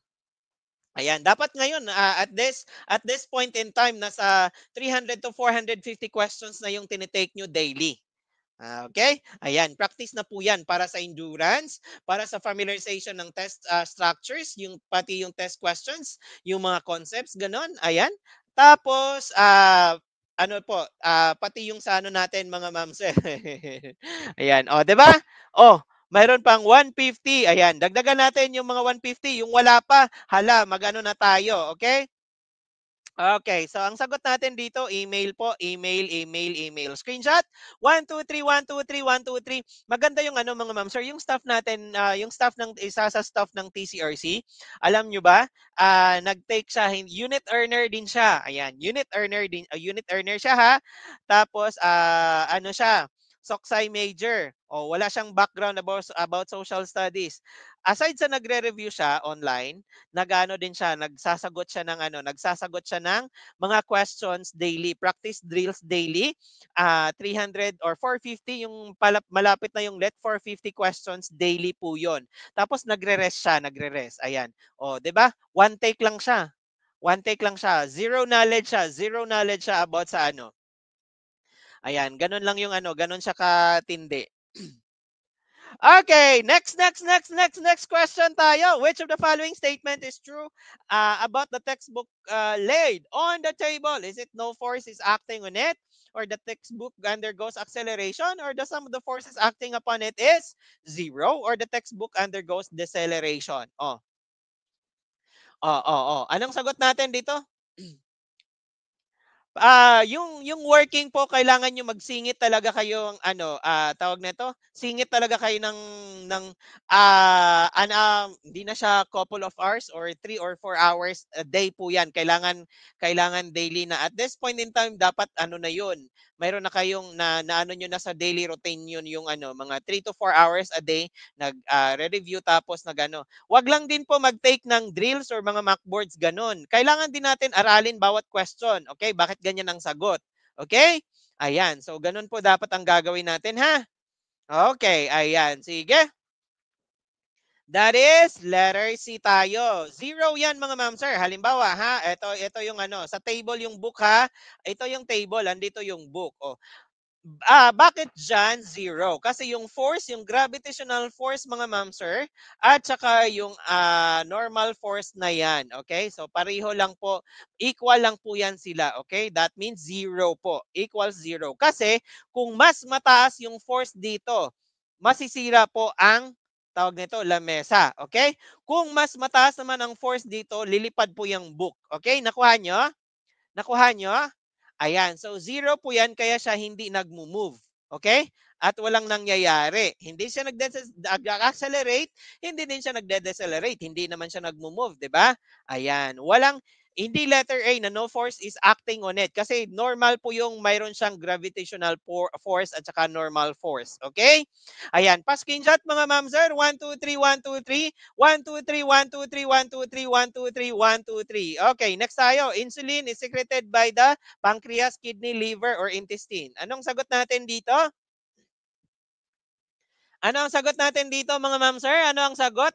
Speaker 1: Ayan, dapat ngayon at this point in time nasa 300 to 450 questions na yung tinitake nyo daily. Okay? Ayan, practice na po 'yan para sa endurance, para sa familiarization ng test structures, yung pati yung test questions, yung mga concepts, gano'n, ayan. Tapos, ano po, pati yung sa ano natin mga ma'ams, eh. Ayan, oh, 'di ba? Oh, mayroon pang 150, ayan, dagdagan natin yung mga 150, yung wala pa, hala, mag-ano na tayo, okay? Okay, so ang sagot natin dito, email po, email. Screenshot, 123, 123, 123. Maganda yung ano mga ma'am, sir, yung staff natin, yung staff ng isa sa staff ng TCRC, alam nyo ba, nag-take siya, unit earner din siya. Ayan, unit earner siya ha. Tapos, ano siya, Soksay major. O, wala siyang background about social studies. Aside sa nagre-review siya online, nag-ano din siya, nagsasagot siya ng mga questions daily, practice drills daily, 300 or 450 yung malapit na yung let 450 questions daily po 'yon. Tapos nagre-rest. Ayan. Oh, 'di ba? One take lang siya. One take lang siya. Zero knowledge siya about sa ano. Ayan, ganun lang yung ano, ganun siya katindi. Okay, next question tayo. Which of the following statement is true about the textbook laid on the table? Is it no force is acting on it? Or the textbook undergoes acceleration? Or the sum of the forces acting upon it is zero? Or the textbook undergoes deceleration? Anong sagot natin dito? Yung working po kailangan niyo magsingit talaga kayo ng ano, tawag nito, singit talaga kayo ng hindi na siya couple of hours or 3 or 4 hours a day po 'yan. Kailangan daily na. At this point in time dapat ano na 'yun, mayroon na kayong na ano niyo na sa daily routine 'yun yung ano, mga 3 to 4 hours a day re-review tapos nag-ano. 'Wag lang din po mag-take ng drills or mga mock boards gano'n. Kailangan din natin aralin bawat question, okay? Bakit ganyan ang sagot, okay? Ayan, so gano'n po dapat ang gagawin natin, ha? Okay, ayan, sige. That is letter C tayo. Zero 'yan mga ma'am sir. Halimbawa ha, ito yung ano, sa table yung book ha. Ito yung table, andito yung book. Oh, bakit diyan zero? Kasi yung force, yung gravitational force mga ma'am sir, at saka yung normal force na yan. Okay? So pareho lang po, equal lang po yan sila. Okay? That means zero po. Equals zero. Kasi kung mas mataas yung force dito, masisira po ang tawag nito, lamesa. Okay? Kung mas mataas naman ang force dito, lilipad po yung book. Okay? Nakuha nyo? Nakuha nyo? Ayan. So, zero po yan kaya siya hindi nag-move. Okay? At walang nangyayari. Hindi siya nag-accelerate, hindi din siya nagde-decelerate. Hindi naman siya nag-move, di ba? Ayan. Hindi letter A na no force is acting on it kasi normal po yung mayroon siyang gravitational force at saka normal force. Okay? Ayan. Pa-screenshot mga ma'am sir. 1, 2, 3, 1, 2, 3. 1, 2, 3, 1, 2, 3, 1, 2, 3, 1, 2, 3, 1, 2, 3. Okay, next tayo. Insulin is secreted by the pancreas, kidney, liver, or intestine. Anong sagot natin dito? Ano ang sagot natin dito mga ma'am sir? Ano ang sagot?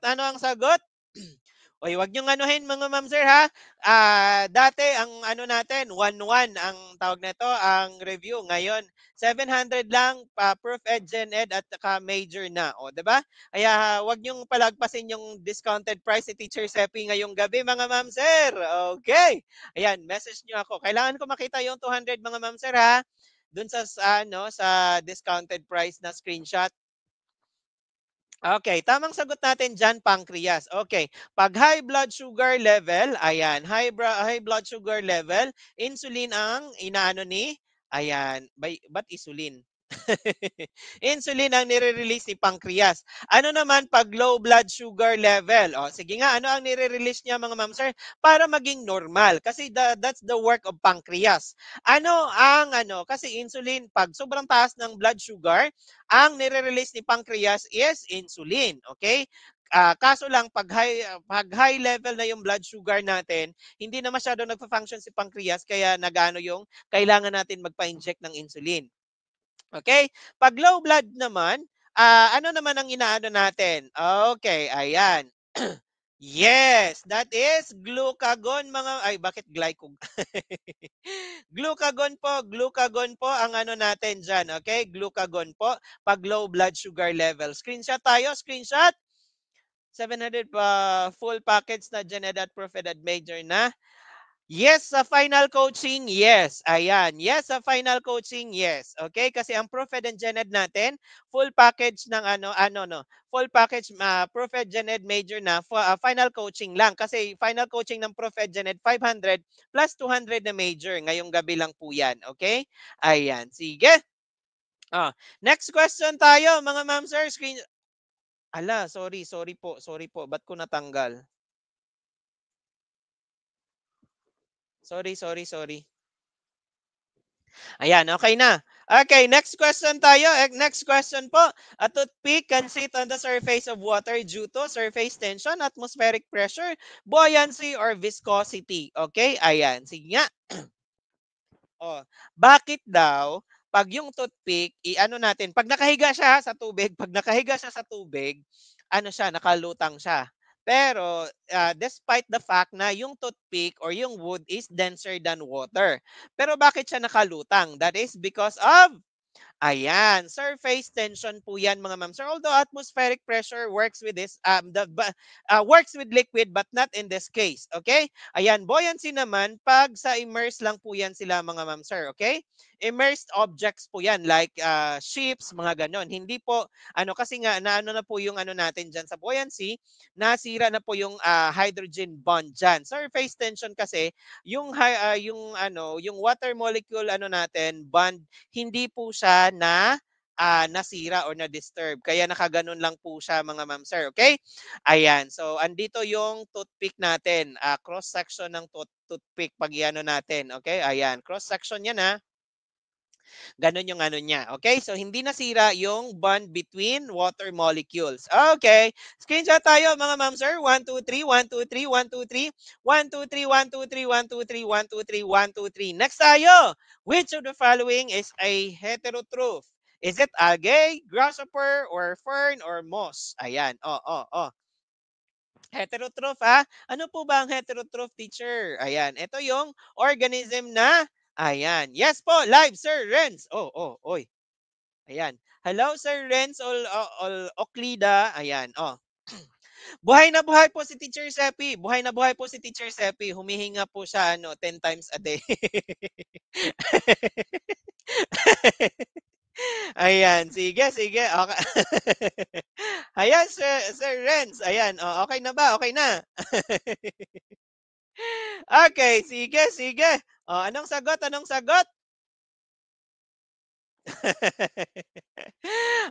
Speaker 1: Uy, wag niyong anuhin mga ma'am sir ha. Dati ang ano natin 1-1 ang tawag nito, ang review. Ngayon 700 lang pa Prof. Ed, Gen Ed at saka major na. O, 'di ba? Kaya wag niyong palagpasin yung discounted price si Teacher Sepi ngayong gabi mga ma'am sir. Okay. Ayan, message niyo ako. Kailangan ko makita yung 200 mga ma'am sir ha. Doon sa ano sa discounted price na screenshot. Okay, tamang sagot natin diyan, pancreas. Okay, 'pag high blood sugar level, ayan, high blood sugar level, insulin ang inaano ni ayan, ba't insulin? Insulin ang nire-release ni pancreas. Ano naman 'pag low blood sugar level? O sige nga, ano ang nire-release niya mga ma'am sir? Para maging normal kasi that's the work of pancreas. Ano ang ano, kasi insulin 'pag sobrang taas ng blood sugar, ang nire-release ni pancreas is insulin, okay? Kaso lang pag high level na yung blood sugar natin, hindi na masyado nagfa-function si pancreas kaya nag-aano yung kailangan natin magpa-inject ng insulin. Okay? Pag low blood naman, ano naman ang inaano natin? Okay, ayan. Yes, that is glucagon mga ay bakit glycog glucagon po ang ano natin diyan, okay? Glucagon po pag low blood sugar level. Screenshot tayo, screenshot. 700 pa full package na Genedat Profedat Major na. Yes, sa final coaching, yes. Ayan. Yes, sa final coaching, yes. Okay? Kasi ang Prophet and Gened natin, full package ng ano, no. Full package, Prophet Gened major na, final coaching lang. Kasi final coaching ng Prophet Gened, 500 plus 200 na major. Ngayong gabi lang po yan. Okay? Ayan. Sige. Next question tayo, mga ma'am, sir. Ala, sorry po, sorry po. Ba't ko natanggal? Sorry. Ayan, okay na. Okay, next question tayo. Next question po. A toothpick can sit on the surface of water due to surface tension, atmospheric pressure, buoyancy, or viscosity. Okay, ayan. Sige nga. Oh, bakit daw pag yung toothpick, i-ano natin, pag nakahiga siya sa tubig, pag nakahiga siya sa tubig, ano siya, nakalutang siya. Pero despite the fact na yung toothpick or yung wood is denser than water. Pero bakit siya nakalutang? That is because of ayan, surface tension po 'yan mga ma'am sir. Although atmospheric pressure works with this works with liquid but not in this case, okay? Ayan, buoyancy naman pag sa immerse lang po 'yan sila mga ma'am sir, okay? Immersed objects po 'yan like ships, mga ganon. Hindi po ano kasi nga naano na po yung ano natin diyan sa buoyancy, nasira na po yung hydrogen bond diyan. Surface tension kasi yung ano, yung water molecule ano natin bond hindi po siya nasira or na-disturb. Kaya nakaganon lang po siya mga ma'am sir, okay? Ayan, so andito yung toothpick natin, cross-section ng toothpick pag iano natin, okay? Ayan, cross-section yan Gano'n yung ano niya, okay? So, hindi nasira yung bond between water molecules. Okay, screenshot tayo mga ma'am sir. 1, 2, 3, 1, 2, 3, 1, 2, 3, 1, 2, 3, 1, 2, 3, 1, 2, 3, 1, 2, 3, 1, 2, 3. Next tayo. Which of the following is a heterotroph? Is it algae, grasshopper, or fern, or moss? Ayan. Heterotroph Ano po ba ang heterotroph, teacher? Ayan, ito yung organism na ayan. Yes po, live Sir Renz. Oy. Ayan. Hello Sir Renz Oclida. Ayan, Buhay na buhay po si Teacher Seppi. Buhay na buhay po si Teacher Seppi. Humihinga po siya 10 times a day. Ayan, sige. Okay. Ayan, Sir Renz. Ayan, okay na ba? Okay na. Okay, sige. Anong sagot?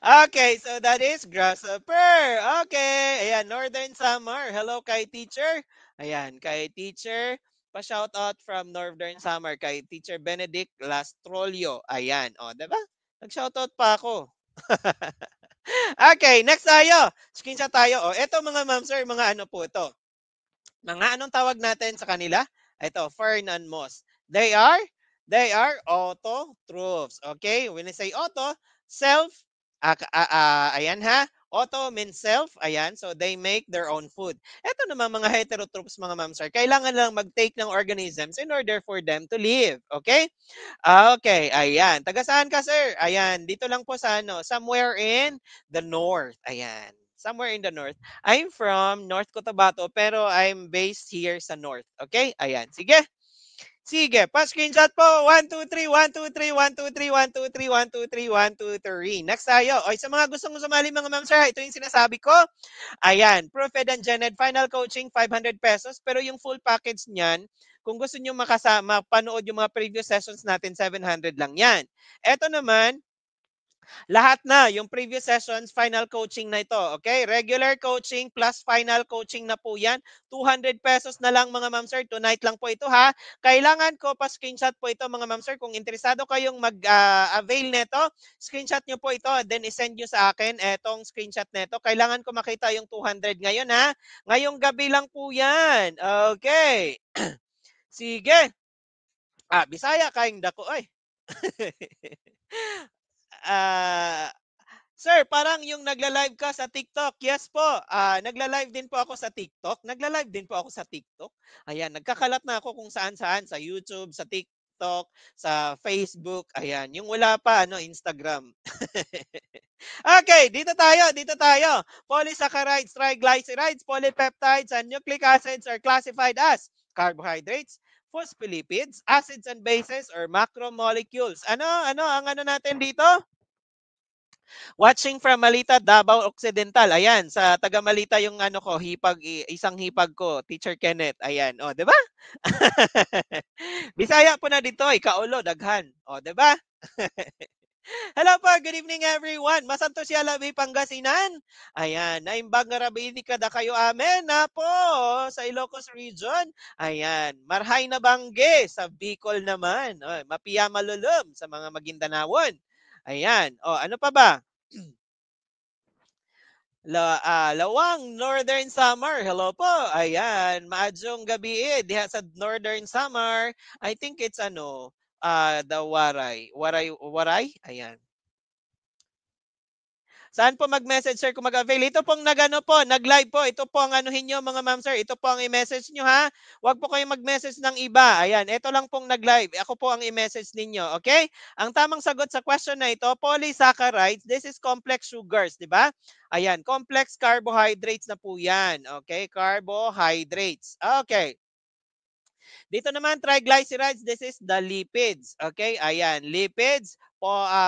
Speaker 1: Okay, so that is grasshopper. Okay, ayan, Northern Samar. Hello kay teacher. Ayan, kay teacher. Pa-shout out from Northern Samar kay Teacher Benedict Lastrolio. Ayan, diba? Nag-shout out pa ako. Okay, next tayo. Screenshot tayo. Eto mga ma'am sir, mga ano po ito. Mga anong tawag natin sa kanila? Ito, fern and moss. They are autotrophs. Okay? When I say auto, self, ayan Auto means self, ayan. So, they make their own food. Eto naman mga heterotrophs, mga ma'am sir, kailangan lang mag-take ng organisms in order for them to live. Okay? Okay, ayan. Taga saan ka, sir? Ayan, dito lang po sa ano, somewhere in the north. Ayan. Somewhere in the north. I'm from North Cotabato, pero I'm based here sa north. Okay? Ayan. Sige. Sige, pa-screenshot po. 1, 2, 3, 1, 2, 3, 1, 2, 3, 1, 2, 3, 1, 2, 3, 1, 2, 3. Next tayo. O, sa mga gustong sumali mga ma'am sir, ito yung sinasabi ko. Ayan, Proofed and Gened, final coaching, 500 pesos. Pero yung full package niyan, kung gusto nyo makasama, panood yung mga previous sessions natin, 700 lang yan. Ito naman, lahat na, yung previous sessions, final coaching na ito. Okay? Regular coaching plus final coaching na po yan. 200 pesos na lang mga ma'am sir. Tonight lang po ito ha. Kailangan ko pa screenshot po ito mga ma'am sir. Kung interesado kayong mag-avail nito, screenshot nyo po ito. Then isend nyo sa akin etong screenshot nito. Kailangan ko makita yung 200 ngayon ha. Ngayong gabi lang po yan. Okay. Sige. Bisaya kaing dako ay. Ah, Sir, parang yung nagla-live ka sa TikTok. Yes po. Nagla-live din po ako sa TikTok. Nagla-live din po ako sa TikTok. Ayan, nagkakalat na ako kung saan-saan sa YouTube, sa TikTok, sa Facebook. Ayan, yung wala pa ano, Instagram. Okay, dito tayo, dito tayo. Polysaccharides, triglycerides, polypeptides, and nucleic acids are classified as carbohydrates, phospholipids, acids and bases, or macromolecules. Ano ang ano natin dito? Watching from Malita, Davao Occidental. Ayan, sa taga Malita yung ano ko, isang hipag ko, Teacher Kenneth. Ayan, oh, 'di ba? Bisaya po na dito, ikaulo, daghan. Oh, 'di ba? Hello po, good evening everyone. Masanto siya labi Pangasinan. Ayan, naimbang nga rabini kada kayo amen na po sa Ilocos region. Ayan, marhay na bangge sa Bicol naman. Oh, mapiya malulum sa mga Maguindanawon. Ayan, oh, ano pa ba? Lawang Northern Samar. Hello po. Ayan, maadjong gabi diha sa Northern Samar. I think it's ano, the Waray. Waray? Ayan. Saan po mag-message sir kung mag-avail? Ito pong nag-ano po, nag-live po. Ito po ang anuhin nyo mga ma'am sir. Ito po ang i-message nyo ha. Huwag po kayong mag-message ng iba. Ayan, ito lang pong nag-live. Ako po ang i-message ninyo. Okay? Ang tamang sagot sa question na ito, polysaccharides, this is complex sugars, di ba? Ayan, complex carbohydrates na po yan. Okay? Carbohydrates. Okay. Dito naman, triglycerides, this is the lipids. Okay, ayan, lipids.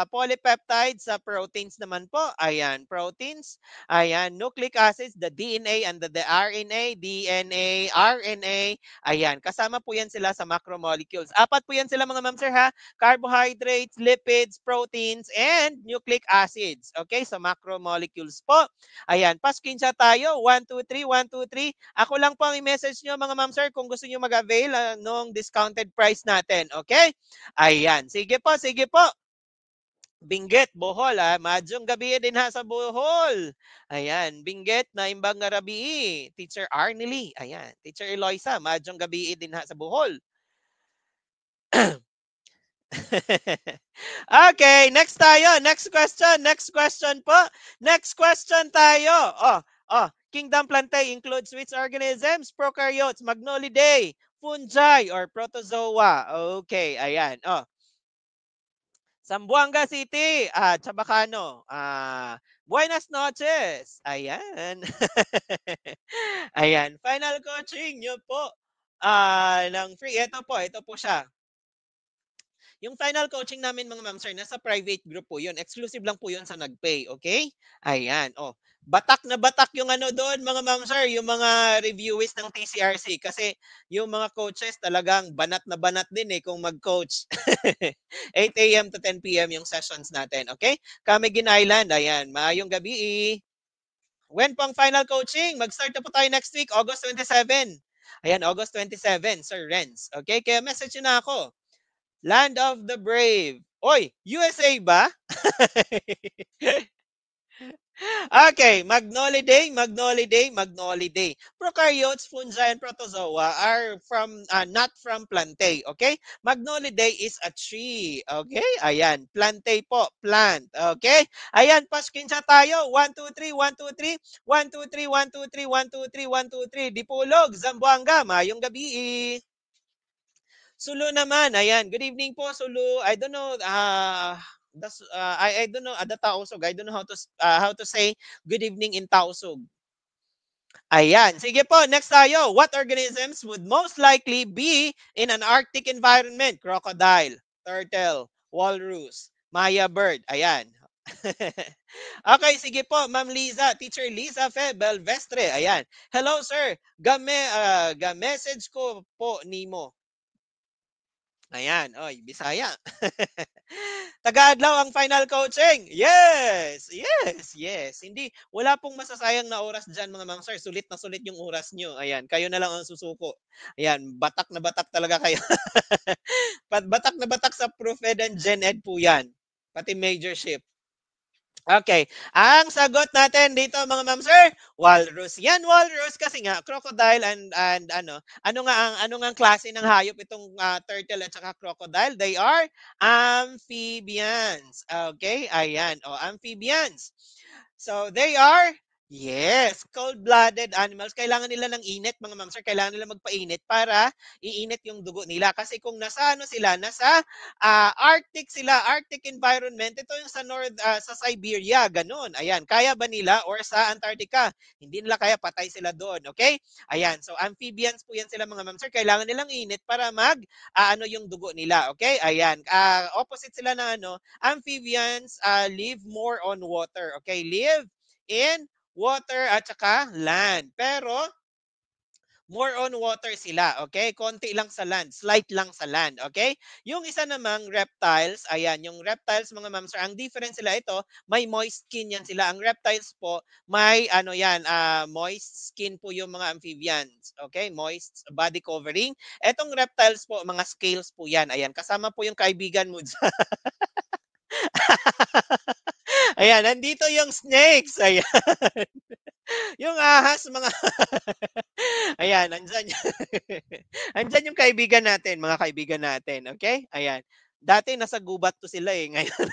Speaker 1: Polypeptides sa proteins naman po. Ayan, proteins. Ayan, nucleic acids, the DNA and the RNA, DNA, RNA. Ayan, kasama po yan sila sa macromolecules. Apat po yan sila mga ma'am sir ha. Carbohydrates, lipids, proteins, and nucleic acids. Okay, sa macromolecules po. Ayan, pa-screenshot tayo. 1, 2, 3, 1, 2, 3. Ako lang po ang i-message nyo mga ma'am sir kung gusto nyo mag-avail nung discounted price natin. Okay? Ayan. Sige po, sige po. Binggit, Bohol ha. Madyong gabi din ha sa Bohol. Ayan. Binggit na imbang nga rabi. Teacher Arnely. Ayan. Teacher Eloisa. Madyong gabi din ha sa Bohol. Okay, next tayo. Next question. Next question po. Next question tayo. Kingdom Plantae includes which organisms? Prokaryotes, Magnolidae, fungi, or protozoa. Okay, ayan. Zamboanga City, Chabacano, buenas noches. Ayan. Ayan, final coaching niyo po. Ng free. Ito po siya. Yung final coaching namin mga ma'am sir, nasa private group po yun. Exclusive lang po yun sa nagpay, okay? Ayan, batak na batak yung ano doon mga ma'am sir, yung mga reviewees ng TCRC kasi yung mga coaches talagang banat na banat din kung mag-coach. 8 a.m. to 10 p.m. yung sessions natin, okay? Camiguin Island, ayan, maayong gabi. When po ang final coaching? Mag-start na po tayo next week, August 27. Ayan, August 27, Sir Renz. Okay, kaya message nyo na ako. Land of the Brave. Oy, USA ba? Okay, Magnolidae, Magnolidae, Magnolidae. Prokaryotes, fungi, and protozoa are from not from plantae, okay? Magnolidae is a tree, okay? Ayan, plantae po, plant, okay? Ayan, paskinsa tayo. 1 2 3 1 2 3 1 2 3 1 2 3 1 2 3 1 2 3 Dipulog, Zamboanga, mayong gabi. Sulu naman, ayan. Good evening po, Sulu. I don't know, I don't know, the Tausug. I don't know how to say good evening in Tausug. Ayan. Sige po, next tayo. What organisms would most likely be in an Arctic environment? Crocodile, turtle, walrus, Maya bird. Ayan. Okay, sige po, Ma'am Liza, Teacher Liza Belvestre. Ayan. Hello, sir. Ga-message ko po nimo. Ayan, oy, Bisaya. Taga-adlaw ang final coaching. Yes, yes, yes. Hindi, wala pong masasayang na oras diyan mga ma'am sir. Sulit na sulit yung oras nyo. Ayan, kayo na lang ang susuko. Ayan, batak na batak talaga kayo. Batak na batak sa Proof Ed and Gen Ed po yan. Pati major shift. Okay. Ang sagot natin dito mga ma'am sir, walrus. Yan walrus kasi nga crocodile and ano nga ang klase ng hayop itong turtle at saka crocodile? They are amphibians. Okay? Ayan. O amphibians. So they are yes, cold-blooded animals. Kailangan nila ng init mga ma'am sir. Kailangan nila magpainit para iinit yung dugo nila kasi kung nasa ano sila, nasa Arctic sila, Arctic environment. Ito yung sa sa Siberia, ganun. Ayan, kaya ba nila or sa Antarctica? Hindi nila kaya, patay sila doon, okay? Ayan, so amphibians po yan sila mga ma'am sir. Kailangan nilang init para ano yung dugo nila, okay? Ayan, opposite sila ng amphibians live more on water, okay? Live in water at saka land. Pero more on water sila, okay? Konti lang sa land, slight lang sa land, okay? Yung isa namang reptiles, ayan, yung reptiles mga ma'am sir, ang difference sila ito, may moist skin yan sila. Ang reptiles po, may ano yan, moist skin po yung mga amphibians, okay? Moist body covering. Etong reptiles po, mga scales po yan. Ayan, kasama po yung kaibigan mo dyan. Ayan, nandito yung snakes. Ayan. Yung ahas, mga ayan, nandyan andyan yung kaibigan natin, mga kaibigan natin, okay? Ayan. Dati nasa gubat to sila, eh, ngayon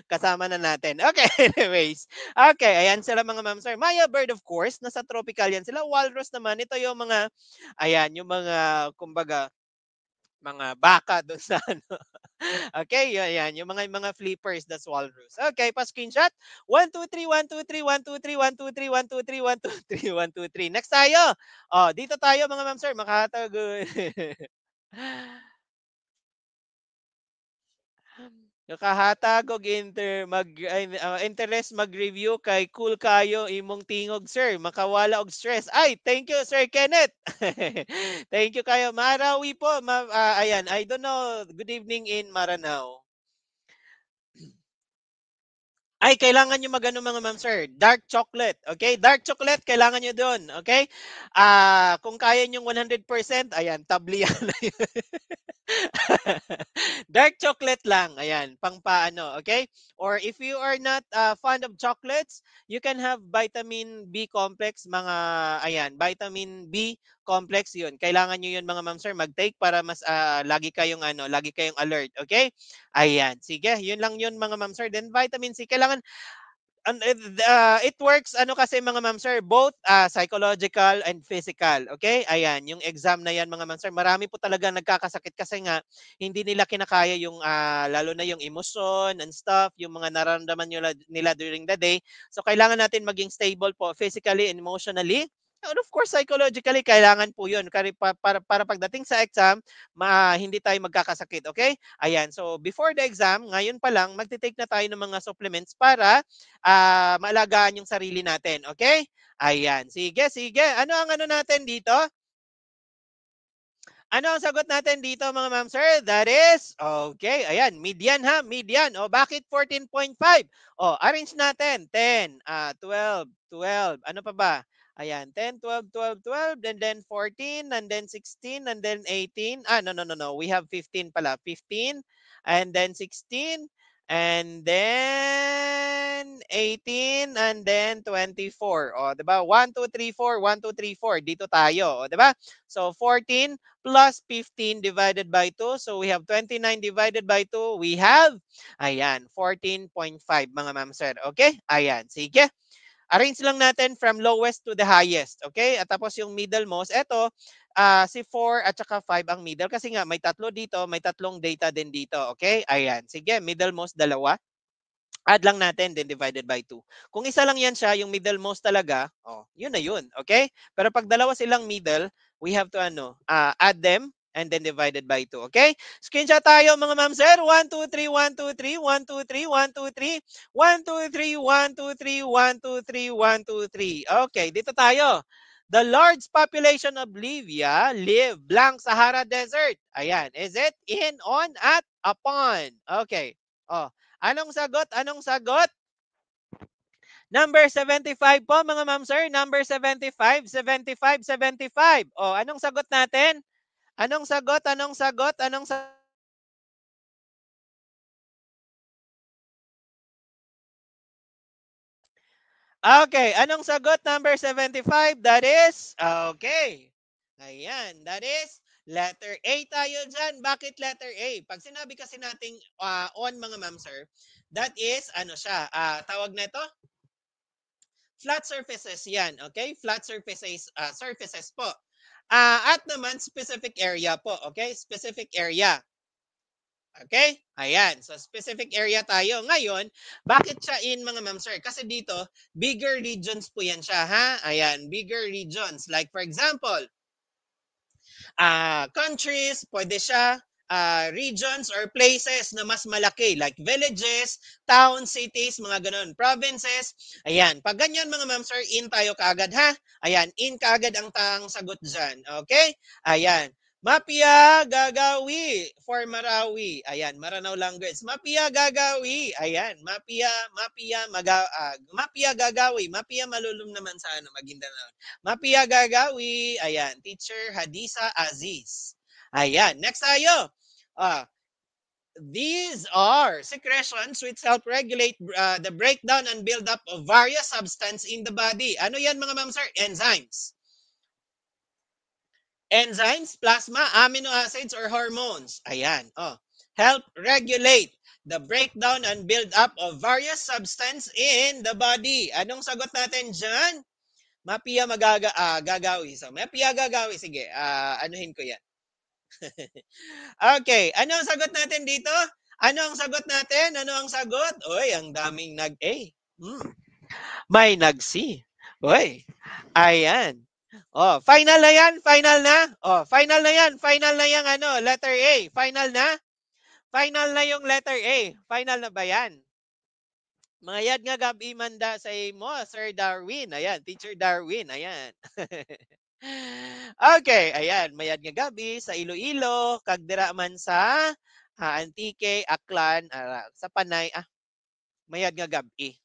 Speaker 1: kasama na natin. Okay, anyways. Okay, ayan sila mga ma'am sir. Maya bird of course, nasa tropical yan sila. Walrus naman, ito yung mga ayan, yung mga kumbaga mga baka doon sa ano. Okay, yan, yung mga flippers, that's walrus. Okay, pa-screenshot. 1 2 3 1 2 3 1 2 3 1 2 3 1 2 3 1 2 3 1 2 3. Next tayo. Oh, dito tayo mga ma'am sir, makatag. Nakahatag og interest mag-review kay cool kayo imong tingog sir, makawala og stress. Ay, thank you Sir Kenneth. Thank you kayo. Marawi po, ayan, I don't know. Good evening in Maranao. Ay, kailangan niyo mag-ano mga ma'am sir, dark chocolate, okay? Dark chocolate kailangan niyo do'n, okay? Kung kaya niyong 100%, ayan, tabli yan. Dark chocolate lang, ayan, pang-paano, okay? Or if you are not fond of chocolates, you can have vitamin B complex, mga, ayan, vitamin B complex yun. Kailangan nyo yun mga ma'am sir, mag-take para mas lagi kayong alert, okay? Ayan, sige, yun lang yun mga ma'am sir. Then vitamin C, kailangan it works ano kasi mga ma'am sir, both psychological and physical, okay? Ayan, yung exam na yan mga ma'am sir, marami po talaga nagkakasakit kasi nga hindi nila kinakaya yung lalo na yung emosyon and stuff, yung mga nararamdaman nila during the day. So kailangan natin maging stable po physically and emotionally. And of course, psychologically, kailangan po yun. Para pagdating sa exam, hindi tayo magkakasakit, okay? Ayan, so before the exam, ngayon pa lang, magte-take na tayo ng mga supplements para maalagaan yung sarili natin, okay? Ayan, sige, sige. Ano ang ano natin dito? Ano ang sagot natin dito mga ma'am sir? That is, okay, ayan, median ha, median. O bakit 14.5? O, arrange natin. 10, 12, 12. Ano pa ba? Ayan, 10, 12, 12, 12, and then 14, and then 16, and then 18. No, no, no, no. We have 15 pala. 15, and then 16, and then 18, and then 24. O, diba? 1, 2, 3, 4, 1, 2, 3, 4. Dito tayo. O, diba? So, 14 plus 15 divided by 2. So, we have 29 divided by 2. We have, ayan, 14.5 mga ma'am sir. Okay? Ayan. Sige. Arrange lang natin from lowest to the highest. Okay? At tapos yung middlemost, eto, si 4 at saka 5 ang middle. Kasi nga, may tatlo dito, may tatlong data din dito. Okay? Ayan. Sige, middlemost, dalawa. Add lang natin, then divided by 2. Kung isa lang yan siya, yung middlemost talaga, oh, yun na yun. Okay? Pero pag dalawa silang middle, we have to add them and then divided by 2. Okay? Screenshot tayo mga ma'am sir. 1, 2, 3, 1, 2, 3, 1, 2, 3, 1, 2, 3, 1, 2, 3, 1, 2, 3, 1, 2, 3, 1, 2, 3. Okay, dito tayo. The large population of Libya live blank Sahara Desert. Ayan. Is it in, on, at, upon? Okay. Oh, anong sagot? Anong sagot? Number 75 po mga ma'am sir. Number 75, 75, 75. O, anong sagot natin? Anong sagot? Anong sagot? Anong sagot? Okay, anong sagot? Number 75, that is, okay. Ayan, that is letter A tayo dyan. Bakit letter A? Pag sinabi kasi nating on mga ma'am sir, that is, ano siya, tawag na ito? Flat surfaces yan, okay? Flat surfaces, surfaces po. At naman, specific area po, okay? Specific area. Okay? Ayan. So, specific area tayo. Ngayon, bakit siya in mga ma'am sir? Kasi dito, bigger regions po yan siya, ha? Ayan, bigger regions. Like, for example, countries, pwede siya, regions or places na mas malaki like villages, towns, cities, mga ganun, provinces. Ayan, pag ganyan mga ma'am sir, in tayo kaagad ha. Ayan, in kaagad ang tang sagot dyan. Okay? Ayan. Mapia Gagawi for Marawi. Ayan, Maranao language. Mapia Gagawi. Ayan, Mapia Gagawi. Mapia malulum naman sa ano, Maguindanao. Mapia Gagawi. Ayan, teacher Hadisa Aziz. Ayan, next tayo. These are secretions which help regulate the breakdown and build-up of various substances in the body. Ano yan mga ma'am sir? Enzymes. Enzymes, plasma, amino acids, or hormones. Ayan. Help regulate the breakdown and build-up of various substances in the body. Anong sagot natin dyan? Mapia gagawi. So, mapia gagawi. Sige, anuhin ko yan. Okay, ano ang sagot natin dito? Ano ang sagot natin? Ano ang sagot? Oy, ang daming nag-A. May nag-C. Oy, ayan. Final na yan? Final na? Final na yan. Final na yung letter A. Final na? Final na yung letter A. Final na ba yan? Mayad nga gabi manda sa mo, Sir Darwin. Ayan, Teacher Darwin. Ayan. Okay, ayan. Mayad nga gabi sa Iloilo, kagdira man sa Antique, Aklan, sa Panay. Mayad nga gabi.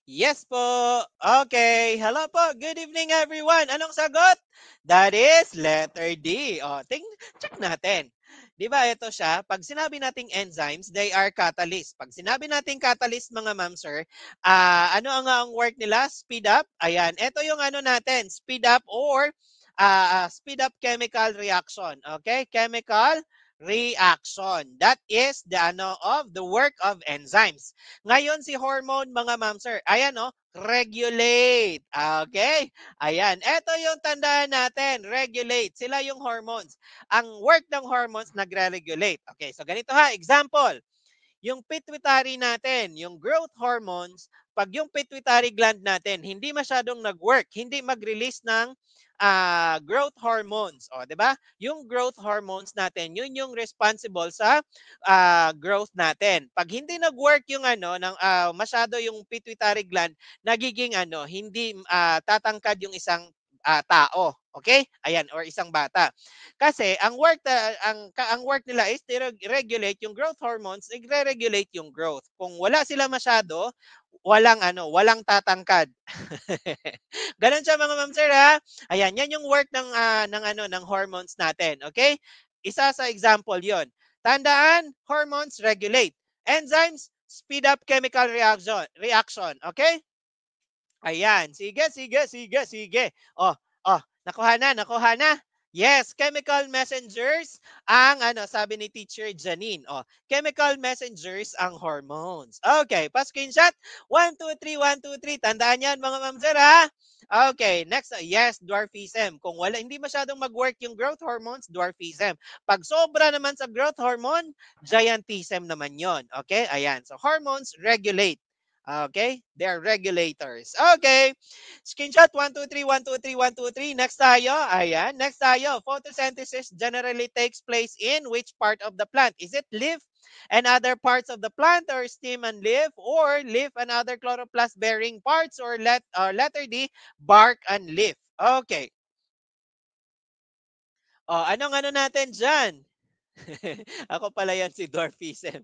Speaker 1: Yes po. Okay. Hello po. Good evening everyone. Anong sagot? That is letter D. Check natin. Di ba ito siya? Pag sinabi nating enzymes, they are catalyst. Pag sinabi nating catalyst mga ma'am sir, ano ang work nila? Speed up. Ayan. Ito yung natin, speed up or speed up chemical reaction. Okay? Chemical reaction. That is the of the work of enzymes. Ngayon si hormone mga ma'am sir, ayan regulate. Okay? Ayan, ito yung tandaan natin, regulate. Sila yung hormones. Ang work ng hormones nagre-regulate. Okay, so ganito ha, example. Yung pituitary natin, yung growth hormones, pag yung pituitary gland natin hindi masyadong nag-work, hindi mag-release ng growth hormones. O, 'di ba? Yung growth hormones natin, yun yung responsible sa growth natin. Pag hindi nag-work yung masyado yung pituitary gland, nagiging hindi tatangkad yung isang tao. Okay? Ayan, or isang bata. Kasi ang work nila is to regulate yung growth hormones, i-regulate yung growth. Kung wala sila masyado, walang tatangkad. Ganun siya mga ma'am sir ha. Ayan, yan yung work ng hormones natin, okay? Isa sa example 'yon. Tandaan, hormones regulate. Enzymes Speed up chemical reaction. Okay? Ayan. Sige, sige, sige, sige. Oh, oh, nakuha na, nakuha na. Yes, chemical messengers ang ano, sabi ni Teacher Janine. Oh, chemical messengers ang hormones. Okay, pa-screenshot. 1, 2, 3, 1, 2, 3. Tandaan yan mga ma'am sir ha. Okay, next. Yes, dwarfism. Kung wala, hindi masyadong mag-work yung growth hormones, dwarfism. Pag sobra naman sa growth hormone, giantism naman yon. Okay, ayan. So hormones regulate. Okay? They are regulators. Okay. Screenshot 1, 2, 3, 1, 2, 3, 1, 2, 3. Next tayo. Ayan. Next tayo. Photosynthesis generally takes place in which part of the plant? Is it leaf and other parts of the plant, or stem and leaf, or leaf and other chloroplast bearing parts, or letter D, bark and leaf? Okay. Oh, anong ano natin dyan? Ako pala yan si dwarfism.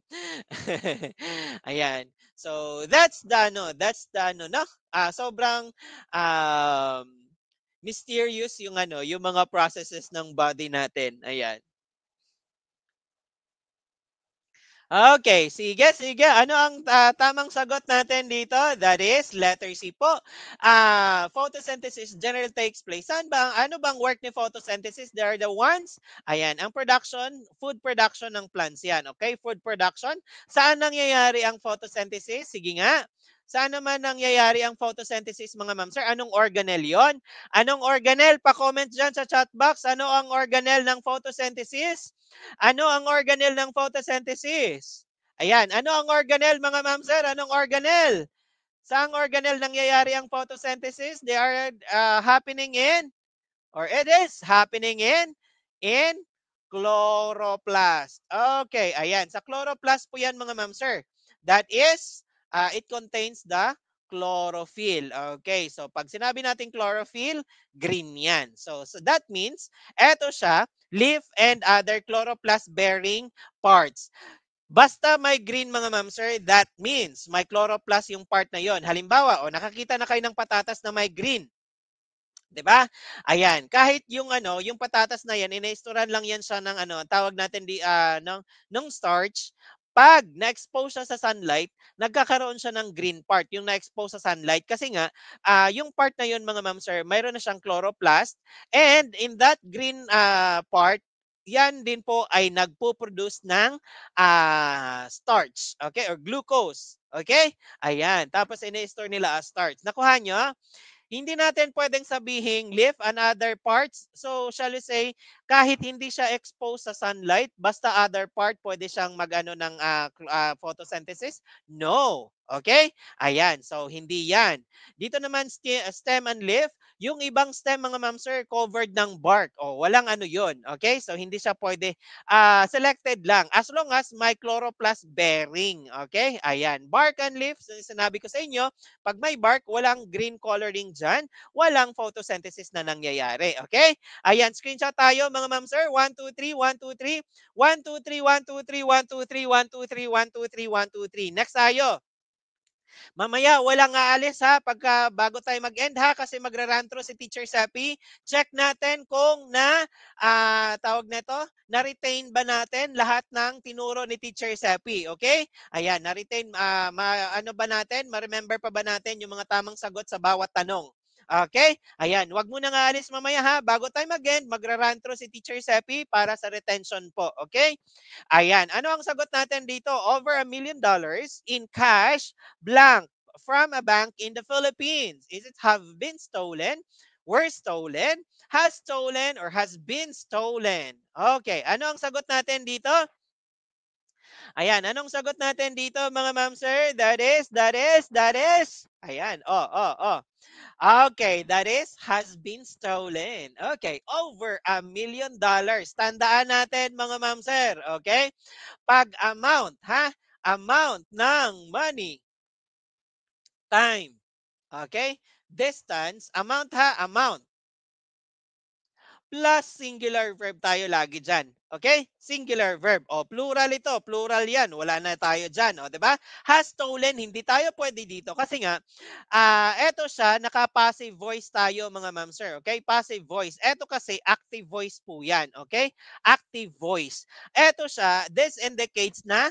Speaker 1: Ayan. So that's the ano, no? Sobrang um mysterious yung ano, yung mga processes ng body natin. Ayan. Okay, sige, sige. Ano ang tamang sagot natin dito? That is letter C po. Photosynthesis generally takes place. Saan ba, ano bang work ni photosynthesis? They are the ones, ayan, ang production, food production ng plants yan. Okay, food production. Saan nangyayari ang photosynthesis? Sige nga. Saan naman nangyayari ang photosynthesis mga ma'am sir? Anong organelle yon? Anong organelle? Pa-comment dyan sa chat box. Ano ang organelle ng photosynthesis? Ano ang organelle ng photosynthesis? Ayan, ano ang organelle mga ma'am sir? Anong organelle? Saang organelle nangyayari ang photosynthesis? They are happening in, or it is happening in chloroplast. Okay, ayan. Sa chloroplast po yan mga ma'am sir. That is, it contains the chlorophyll. Okay, so pag sinabi natin chlorophyll, green yan. So that means, eto siya, leaf and other chloroplast bearing parts. Basta may green mga ma'am sir, that means may chloroplast yung part na yon. Halimbawa, nakakita na kayo ng patatas na may green. 'Di ba? Ayan, kahit yung ano, yung patatas na yan, ina-storean lang yan siya ng ano, tawag natin ng starch. Pag na-expose siya sa sunlight, nagkakaroon siya ng green part, yung na-expose sa sunlight. Kasi nga, yung part na yun mga ma'am sir, mayroon na siyang chloroplast. And in that green part, yan din po ay nagpo-produce ng starch, okay, or glucose. Okay? Ayan. Tapos ina-store nila as starch. Nakuha nyo? Hindi natin pwedeng sabihin leaf and other parts. So, shall we say, kahit hindi siya exposed sa sunlight, basta other part, pwede siyang mag-ano ng photosynthesis? No. Okay? Ayan. So, hindi yan. Dito naman, stem and leaf, yung ibang stem, mga ma'am sir, covered ng bark. O, walang ano yun. Okay? So, hindi siya pwede, selected lang. As long as may chloroplast bearing. Okay? Ayan. Bark and leaf, sinabi ko sa inyo, pag may bark, walang green coloring dyan, walang photosynthesis na nangyayari. Okay? Ayan, screenshot tayo mga ma'am sir. 1, 2, 3, 1, 2, 3. 1, 2, 3, 1, 2, 3, 1, 2, 3, 1, 2, 3, 1, 2, 3, 1, 2, 3. Next tayo. Mamaya walang aalis ha pagka bago tayo mag-end ha kasi magra-run through si Teacher Seppi. Check natin kung tawag nito, na-retain ba natin lahat ng tinuro ni Teacher Seppi, okay? Ayan, na-retain ano ba natin? Ma-remember pa ba natin yung mga tamang sagot sa bawat tanong? Okay? Ayan, wag mo nang aalis mamaya ha. Bago tayo mag-end, magra-run through si Teacher Seppi para sa retention po, okay? Ayan, ano ang sagot natin dito? Over $1 million in cash blank from a bank in the Philippines. Is it have been stolen, were stolen, has stolen, or has been stolen? Okay, ano ang sagot natin dito? Ayan, anong sagot natin dito mga ma'am sir? That is. Ayan, oh. Okay, that is has been stolen. Okay, over $1 million. Tandaan natin mga ma'am sir, okay? Pag amount, ha? Amount ng money, time, okay? Distance, amount ha, amount. Plus singular verb tayo lagi dyan. Okay? Singular verb. O, plural ito. Plural yan. Wala na tayo dyan. O, diba? Has stolen. Hindi tayo pwede dito. Kasi nga, eto siya, naka-passive voice tayo mga ma'am sir. Okay? Passive voice. Eto kasi, active voice po yan. Okay? Active voice. Eto siya, this indicates na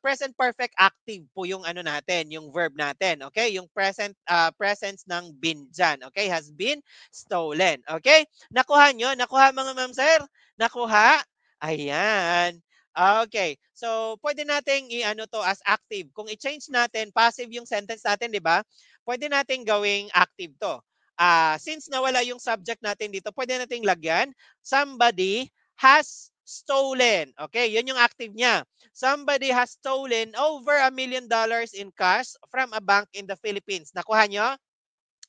Speaker 1: present perfect active po yung ano natin, yung verb natin. Okay? Yung presence ng been dyan. Okay? Has been stolen. Okay? Nakuha nyo? Nakuha mga ma'am sir? Nakuha? Ayan. Okay. So, pwede nating i-ano to as active. Kung i-change natin, passive yung sentence natin, di ba? Pwede nating gawing active to. Since nawala yung subject natin dito, pwede nating lagyan, somebody has stolen. Okay, yun yung active niya. Somebody has stolen over $1 million in cash from a bank in the Philippines. Nakuha nyo?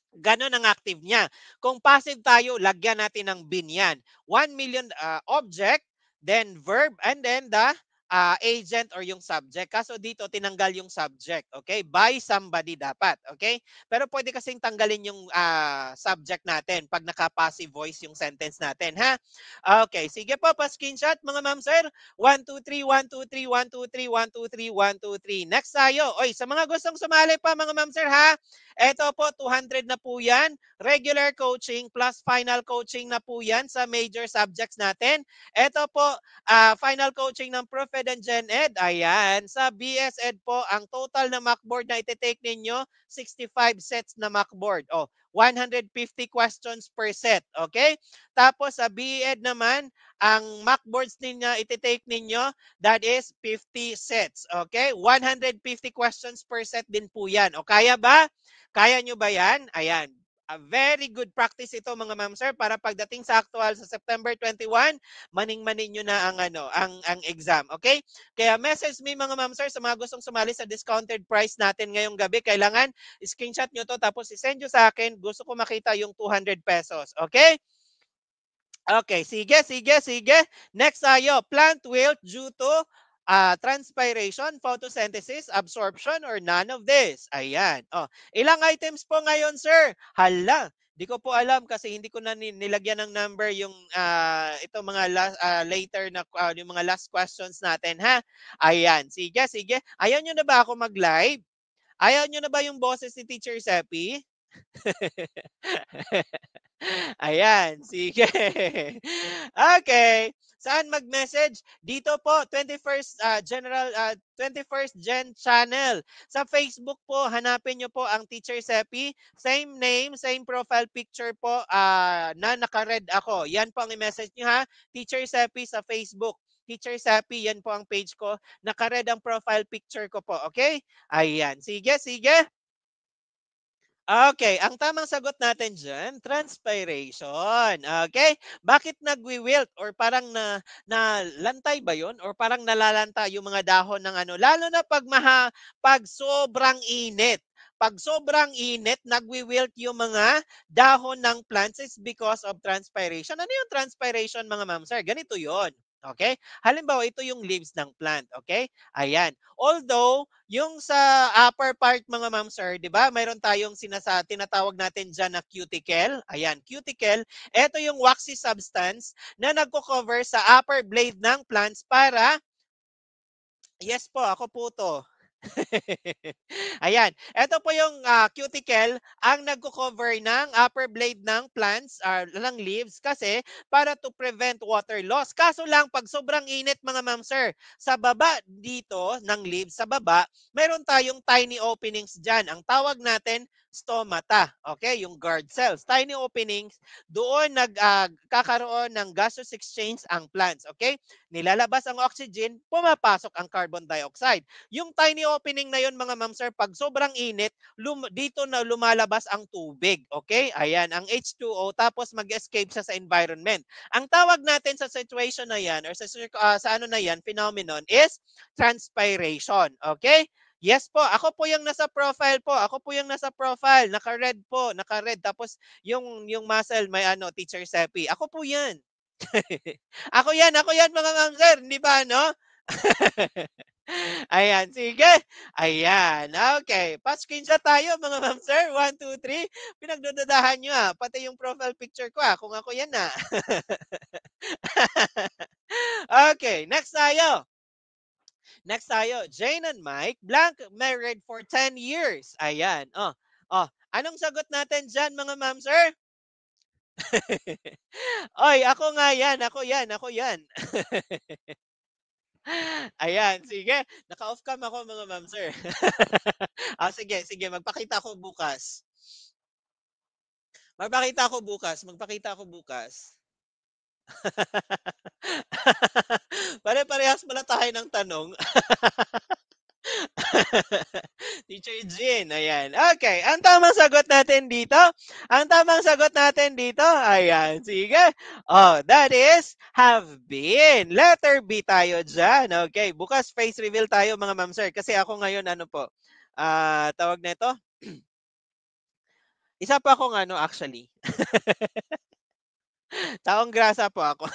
Speaker 1: Ganon ang active niya. Kung passive tayo, lagyan natin ng bin yan. 1 million object, then verb, and then the agent or yung subject. Kaso dito, tinanggal yung subject. Okay? By somebody dapat. Okay? Pero pwede kasing tanggalin yung subject natin pag naka-passive voice yung sentence natin. Ha? Okay. Sige po, pa-screenshot mga ma'am sir. 1, 2, 3, 1, 2, 3, 1, 2, 3, 1, 2, 3, 1, 2, 3. Next tayo. Oy, sa mga gustong sumali pa mga ma'am sir ha, eto po, 200 na po yan. Regular coaching plus final coaching na po yan sa major subjects natin. Eto po, final coaching ng Prof. Ed and Gen Ed. Ayan. Sa BS Ed po, ang total na mockboard na iti-take ninyo, 65 sets na mockboard. O, 150 questions per set. Okay? Tapos sa BEd naman, ang mockboards ninyo, iti-take ninyo, that is 50 sets. Okay? 150 questions per set din po yan. O, kaya ba? Kaya nyo ba yan? Ayan. A very good practice ito mga ma'am sir para pagdating sa actual sa September 21, maning-manin nyo na ang ano, ang exam, okay? Kaya message me mga ma'am sir sa mga gustong sumali sa discounted price natin ngayong gabi. Kailangan screenshot nyo to tapos i-send nyo sa akin. Gusto ko makita yung 200 pesos, okay? Okay, sige, sige, sige. Next tayo, plant wilt due to transpiration, photosynthesis, absorption, or none of this. Ayan. Oh, ilang items po ngayon, sir? Hala, di ko po alam kasi hindi ko na nilagyan ng number yung ito mga later na yung mga last questions natin ha. Ayan, sige, sige. Ayaw nyo na ba ako mag-live? Ayaw nyo na ba yung boses ni Teacher Seppi? Ayan, sige. Okay. Saan mag-message? Dito po, 21st Gen Channel. Sa Facebook po, hanapin nyo po ang Teacher Seppi. Same name, same profile picture po na naka-red ako. Yan po ang i-message nyo ha. Teacher Seppi sa Facebook. Teacher Seppi, yan po ang page ko. Naka-red ang profile picture ko po. Okay? Ayan. Sige, sige. Okay, ang tamang sagot natin diyan, transpiration. Okay? Bakit nagwi-wilt or parang nalantay ba 'yon or parang nalalanta yung mga dahon ng ano, lalo na pag sobrang init. Pag sobrang init, nagwi-wilt yung mga dahon ng plants is because of transpiration. Ano yung transpiration mga ma'am sir? Ganito 'yon. Okay? Halimbawa, ito yung leaves ng plant. Okay? Ayan. Although, yung sa upper part mga ma'am sir, 'di ba? Mayroon tayong tinatawag natin diyan na cuticle. Ayan, cuticle. Ito yung waxy substance na nagko-cover sa upper blade ng plants para yes po, ako po 'to. Ayan. Ito po yung cuticle ang nagko-cover ng upper blade ng plants or ng leaves kasi para to prevent water loss. Kaso lang pag sobrang init mga ma'am sir, sa baba dito ng leaves sa baba, meron tayong tiny openings diyan. Ang tawag natin stomata. Okay, yung guard cells. Tiny openings, doon nagkakaroon ng gaseous exchange ang plants. Okay? Nilalabas ang oxygen, pumapasok ang carbon dioxide. Yung tiny opening na yon mga ma'am sir, pag sobrang init, dito na lumalabas ang tubig. Okay? Ayan, ang H2O, tapos mag-escape siya sa environment. Ang tawag natin sa situation na yan, or sa ano na yan, phenomenon, is transpiration. Okay? Yes po, ako po yung nasa profile po. Ako po yung nasa profile. Naka-red po, naka-red. Tapos yung muscle may ano, Teacher Seppi. Ako po yan. Ako yan mga ma'am sir, hindi ba ano? Ayan, sige. Ayan, okay. Pa-screenshot tayo mga ma'am sir. 1, 2, 3. Pinagdududahan nyo pati yung profile picture ko kung ako yan Okay, next tayo. Next tayo, Jane and Mike, blank, married for 10 years. Ayan. Oh, anong sagot natin dyan, mga ma'am, sir? Oy, ako nga yan, ako yan, ako yan. Ayan, sige. Naka-off cam ako, mga ma'am, sir. Sige, sige, magpakita ako bukas. Magpakita ako bukas. Pare-parehas pala tayo ng tanong. Teacher Jean, ayan. Okay, ang tamang sagot natin dito, ayan, sige. Oh, that is have been. Letter B tayo dyan. Okay, bukas face reveal tayo, mga ma'am sir. Kasi ako ngayon, ano po, tawag na ito, isa pa akong ano actually, taong grasa po ako.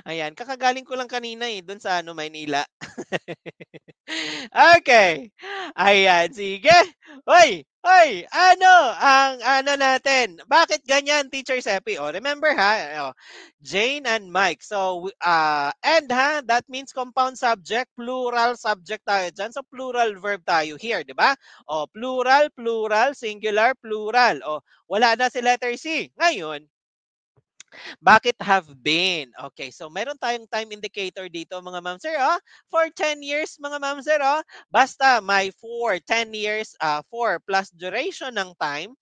Speaker 1: Ayan, kakagaling ko lang kanina eh, dun sa ano, Maynila. Okay. Ayan, sige. Hoy, hoy, ano ang ano natin? Bakit ganyan, Teacher Seppi? Oh, remember ha, Jane and Mike. So, and ha, that means compound subject, plural subject tayo dyan. So, plural verb tayo here, di ba? Oh, plural, plural, singular, plural. Oh, wala na si letter C. Ngayon, bakit have been? Okay, so meron tayong time indicator dito, mga ma'am sir, for 10 years, mga ma'am sir, basta may for 10 years, 4 plus duration ng time,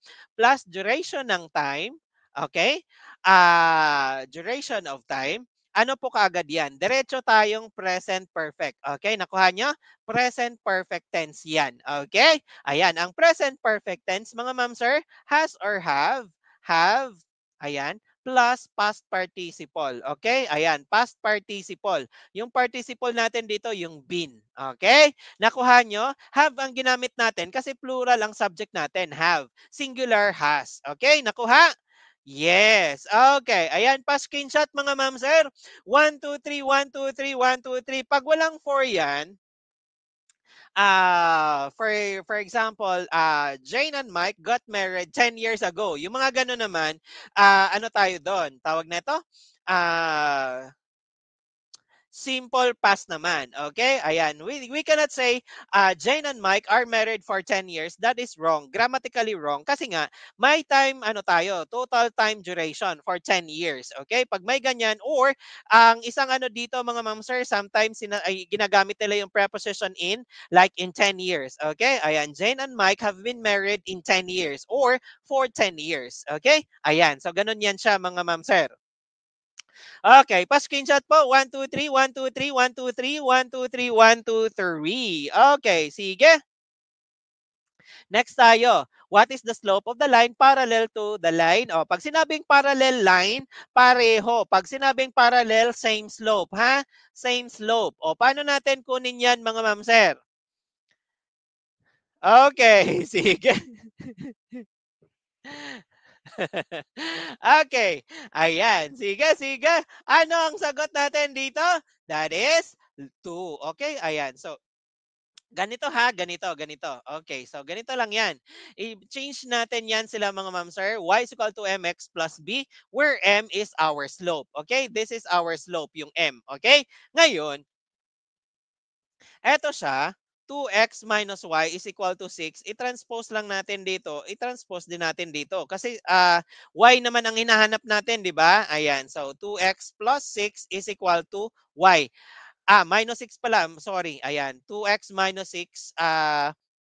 Speaker 1: okay? Duration of time, ano po kaagad yan? Diretso tayong present perfect. Okay, nakuha nyo? Present perfect tense yan. Okay? Ayan, ang present perfect tense, mga ma'am sir, has or have, ayan, plus past participle. Okay? Ayan, past participle. Yung participle natin dito, yung been. Okay? Nakuha nyo? Have ang ginamit natin kasi plural ang subject natin. Have. Singular has. Okay? Nakuha? Yes. Okay. Ayan, pa-screenshot, mga ma'am, sir. 1, 2, 3, 1, 2, 3, 1, 2, 3. Pag walang 4 yan, for example, Jane and Mike got married 10 years ago. Yung mga gano'n naman, ano tayo doon? Tawag na ito? Ah, simple past naman. Okay? Ayan. We cannot say Jane and Mike are married for 10 years. That is wrong. Grammatically wrong. Kasi nga, may time, ano tayo, total time duration for 10 years. Okay? Pag may ganyan, or ang isang ano dito, mga ma'am sir, sometimes ay ginagamit nila yung preposition in, like in 10 years. Okay? Ayan. Jane and Mike have been married in 10 years or for 10 years. Okay? Ayan. So, ganun yan siya, mga ma'am sir. Okay, pa-screenshot po. 1, 2, 3, 1, 2, 3, 1, 2, 3, 1, 2, 3, 1, 2, 3. Okay, sige. Next tayo. What is the slope of the line parallel to the line? O, pag sinabing parallel line, pareho. Pag sinabing parallel, same slope, ha? Same slope. O, paano natin kunin yan, mga ma'am sir? Okay, sige. Okay. Ayan. Sige, sige. Ano ang sagot natin dito? That is 2. Okay? Ayan. So, ganito ha, ganito. Okay, so ganito lang yan. I-change natin yan sila, mga ma'am sir. Y is equal to mx plus b, where m is our slope. Okay? This is our slope, yung m. Okay? Ngayon, eto siya, 2x minus y is equal to 6. I-transpose lang natin dito. I-transpose din natin dito. Kasi y naman ang hinahanap natin, di ba? Ayan. So, 2x plus 6 is equal to y. Minus 6 pala. Sorry. Ayan. 2x minus 6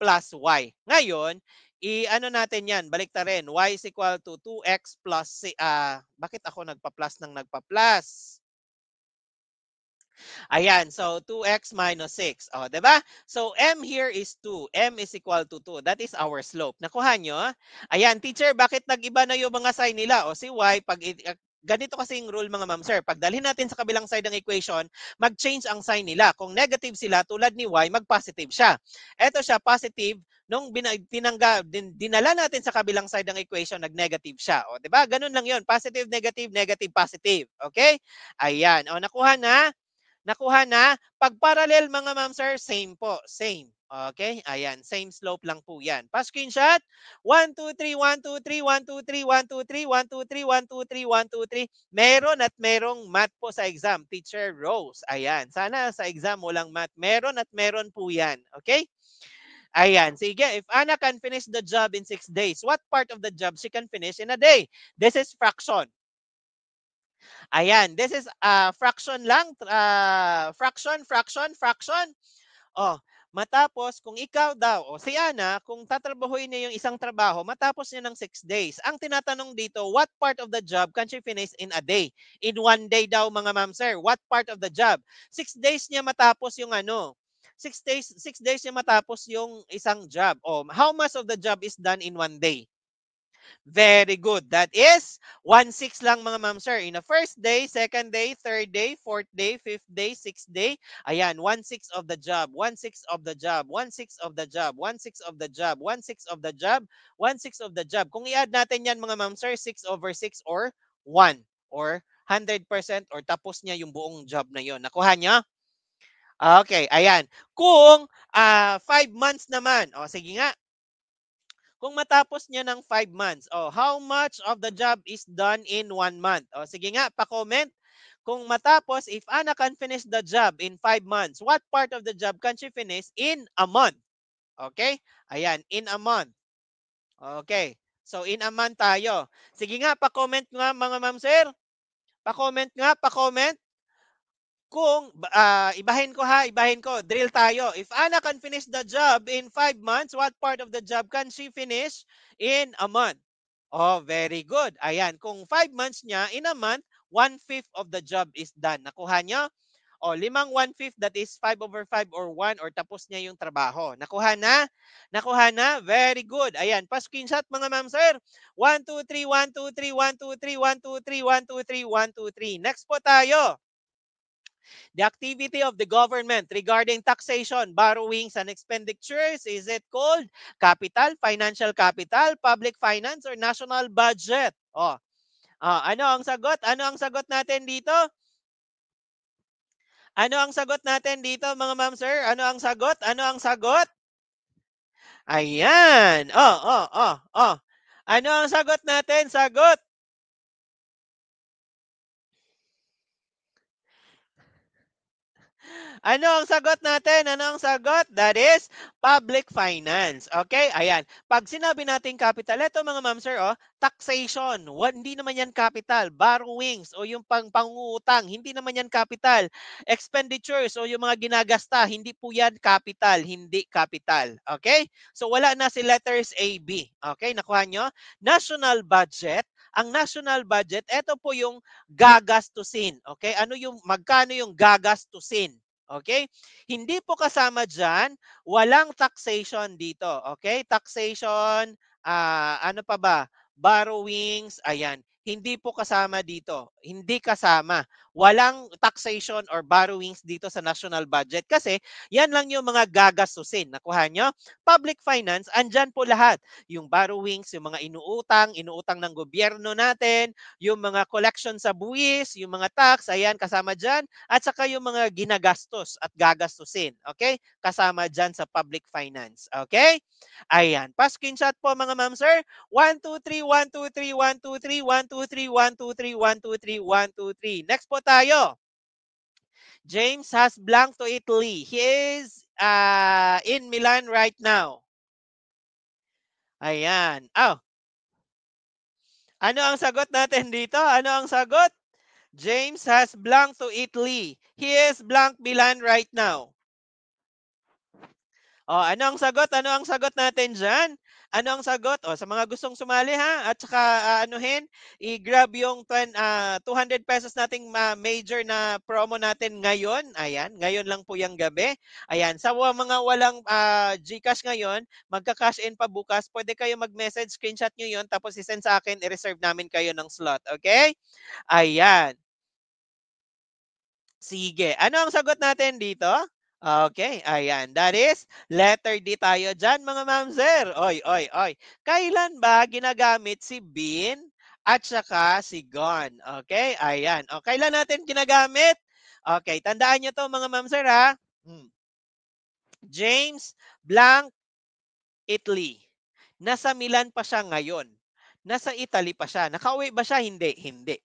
Speaker 1: plus y. Ngayon, i-ano natin yan. Balik ta rin. Y is equal to 2x plus, bakit ako nagpa-plus ng nagpa-plus? Ayan, so 2x minus 6. O, diba? So, m here is 2. M is equal to 2. That is our slope. Nakuha nyo? Ayan, teacher, bakit nag-iba na yung mga sign nila? O si y, ganito kasi yung rule, mga ma'am sir. Pag dalhin natin sa kabilang side ng equation, mag-change ang sign nila. Kung negative sila, tulad ni y, mag-positive siya. Eto siya, positive. Nung dinala natin sa kabilang side ng equation, nag-negative siya. O, diba? Ganun lang yun. Positive, negative, negative, positive. Okay? Ayan. O, nakuha na? Nakuha na? Pag parallel, mga ma'am sir, same po, same. Okay? Ayan, same slope lang po yan. Pa-screenshot. 1, 2, 3, 1, 2, 3, 1, 2, 3, 1, 2, 3, 1, 2, 3, 1, 2, 3, 1, 2, 3. Meron at merong math po sa exam. Teacher Rose. Ayan. Sana sa exam walang math. Meron at meron po yan. Okay? Ayan. Sige, if Anna can finish the job in 6 days, what part of the job she can finish in a day? This is fraction. Ayan. This is fraction lang. Fraction. Oh, matapos kung ikaw daw o si Ana, kung tatrabahuhin niya yung isang trabaho, matapos niya ng 6 days. Ang tinatanong dito, what part of the job can she finish in a day? In 1 day daw mga ma'am sir. What part of the job? 6 days niya matapos yung ano? 6 days niya matapos yung isang job. Oh, how much of the job is done in 1 day? Very good. That is 1/6 lang mga ma'am sir. In the first day, second day, third day, fourth day, fifth day, sixth day. Ayan, 1/6 of the job, 1/6 of the job, 1/6 of the job, 1/6 of the job, 1/6 of the job, 1/6 of the job. Kung i-add natin yan mga ma'am sir, 6/6 or 1 or 100% or tapos niya yung buong job na yon. Nakuha niya? Okay, ayan. Kung 5 months naman, o sige nga, kung matapos niya ng 5 months, oh, how much of the job is done in 1 month? Oh, sige nga, pa-comment. Kung matapos, if Anna can finish the job in 5 months, what part of the job can she finish in a month? Okay? Ayan, in a month. Okay. So, in a month tayo. Sige nga, pa-comment nga mga ma'am sir. Pa-comment nga, pa-comment. Kung ibahin ko ha, ibahin ko. Drill tayo. If Anna can finish the job in 5 months, what part of the job can she finish in a month? Oh, very good. Ayan, kung 5 months niya, in a month, 1/5 of the job is done. Nakuha niya? O, limang 1/5, that is 5/5 or 1 or tapos niya yung trabaho. Nakuha na? Nakuha na? Very good. Ayan, pa-screenshot mga ma'am sir. 1, 2, 3, 1, 2, 3, 1, 2, 3, 1, 2, 3, 1, 2, 3, 1, 2, 3. Next po tayo. The activity of the government regarding taxation, borrowings, and expenditures, is it called capital, financial capital, public finance, or national budget? Oh, ano ang sagot? Ano ang sagot natin dito? Ano ang sagot natin dito, mga ma'am sir? Ano ang sagot? Ano ang sagot? Ayan. Oh. Ano ang sagot natin? Sagot. Ano ang sagot natin? Ano ang sagot? That is public finance. Okay? Ayan. Pag sinabi natin capital, ito mga ma'am sir, oh, taxation. Hindi naman yan capital. Borrowings o yung pangungutang, hindi naman yan capital. Expenditures o yung mga ginagasta, hindi po yan capital, hindi capital. Okay? So wala na si letters A, B. Okay? Nakuha nyo? National budget. Ang national budget, ito po yung gagastusin. Okay? Ano yung magkano yung gagastusin? Okay? Hindi po kasama diyan, walang taxation dito. Okay? Taxation, ano pa ba? Borrowings, ayan. Hindi po kasama dito. Hindi kasama. Walang taxation or borrowings dito sa national budget kasi yan lang yung mga gagastusin. Nakuha nyo? Public finance, andyan po lahat. Yung borrowings, yung mga inuutang ng gobyerno natin, yung mga collection sa buwis, yung mga tax, ayan, kasama dyan. At saka yung mga ginagastos at gagastusin. Okay? Kasama dyan sa public finance. Okay? Ayan. Pa-screenshot po mga ma'am sir. 1, 2, 3, 1, 2, 3, 1, 2, 3, 1, 2, 3, 1, 2, 3, 1, 2, 3, 1, 2, 3. Next po tayo. James has blank to Italy. He is in Milan right now. Ayan. Oh, ano ang sagot natin dito? Ano ang sagot? James has blank to Italy. He is blank Milan right now. Oh, ano ang sagot? Ano ang sagot natin diyan? Ano ang sagot? Oh, sa mga gustong sumali ha at saka anuhin, i-grab yung 200 pesos nating major na promo natin ngayon. Ayan, ngayon lang po yung gabi. Ayan, sa mga walang GCash ngayon, magka-cash in pa bukas. Pwede kayo mag-message, screenshot nyo yon tapos i-send sa akin, i-reserve namin kayo ng slot. Okay? Ayan. Sige. Ano ang sagot natin dito? Okay, ayan. That is letter D tayo dyan, mga ma'am sir. Oy. Kailan ba ginagamit si been at saka si gone? Okay, ayan. O, kailan natin ginagamit? Okay, tandaan nyo to mga ma'am sir ha. Hmm. James Blank, Italy. Nasa Milan pa siya ngayon. Nasa Italy pa siya. Nakauwi ba siya? Hindi. Hindi.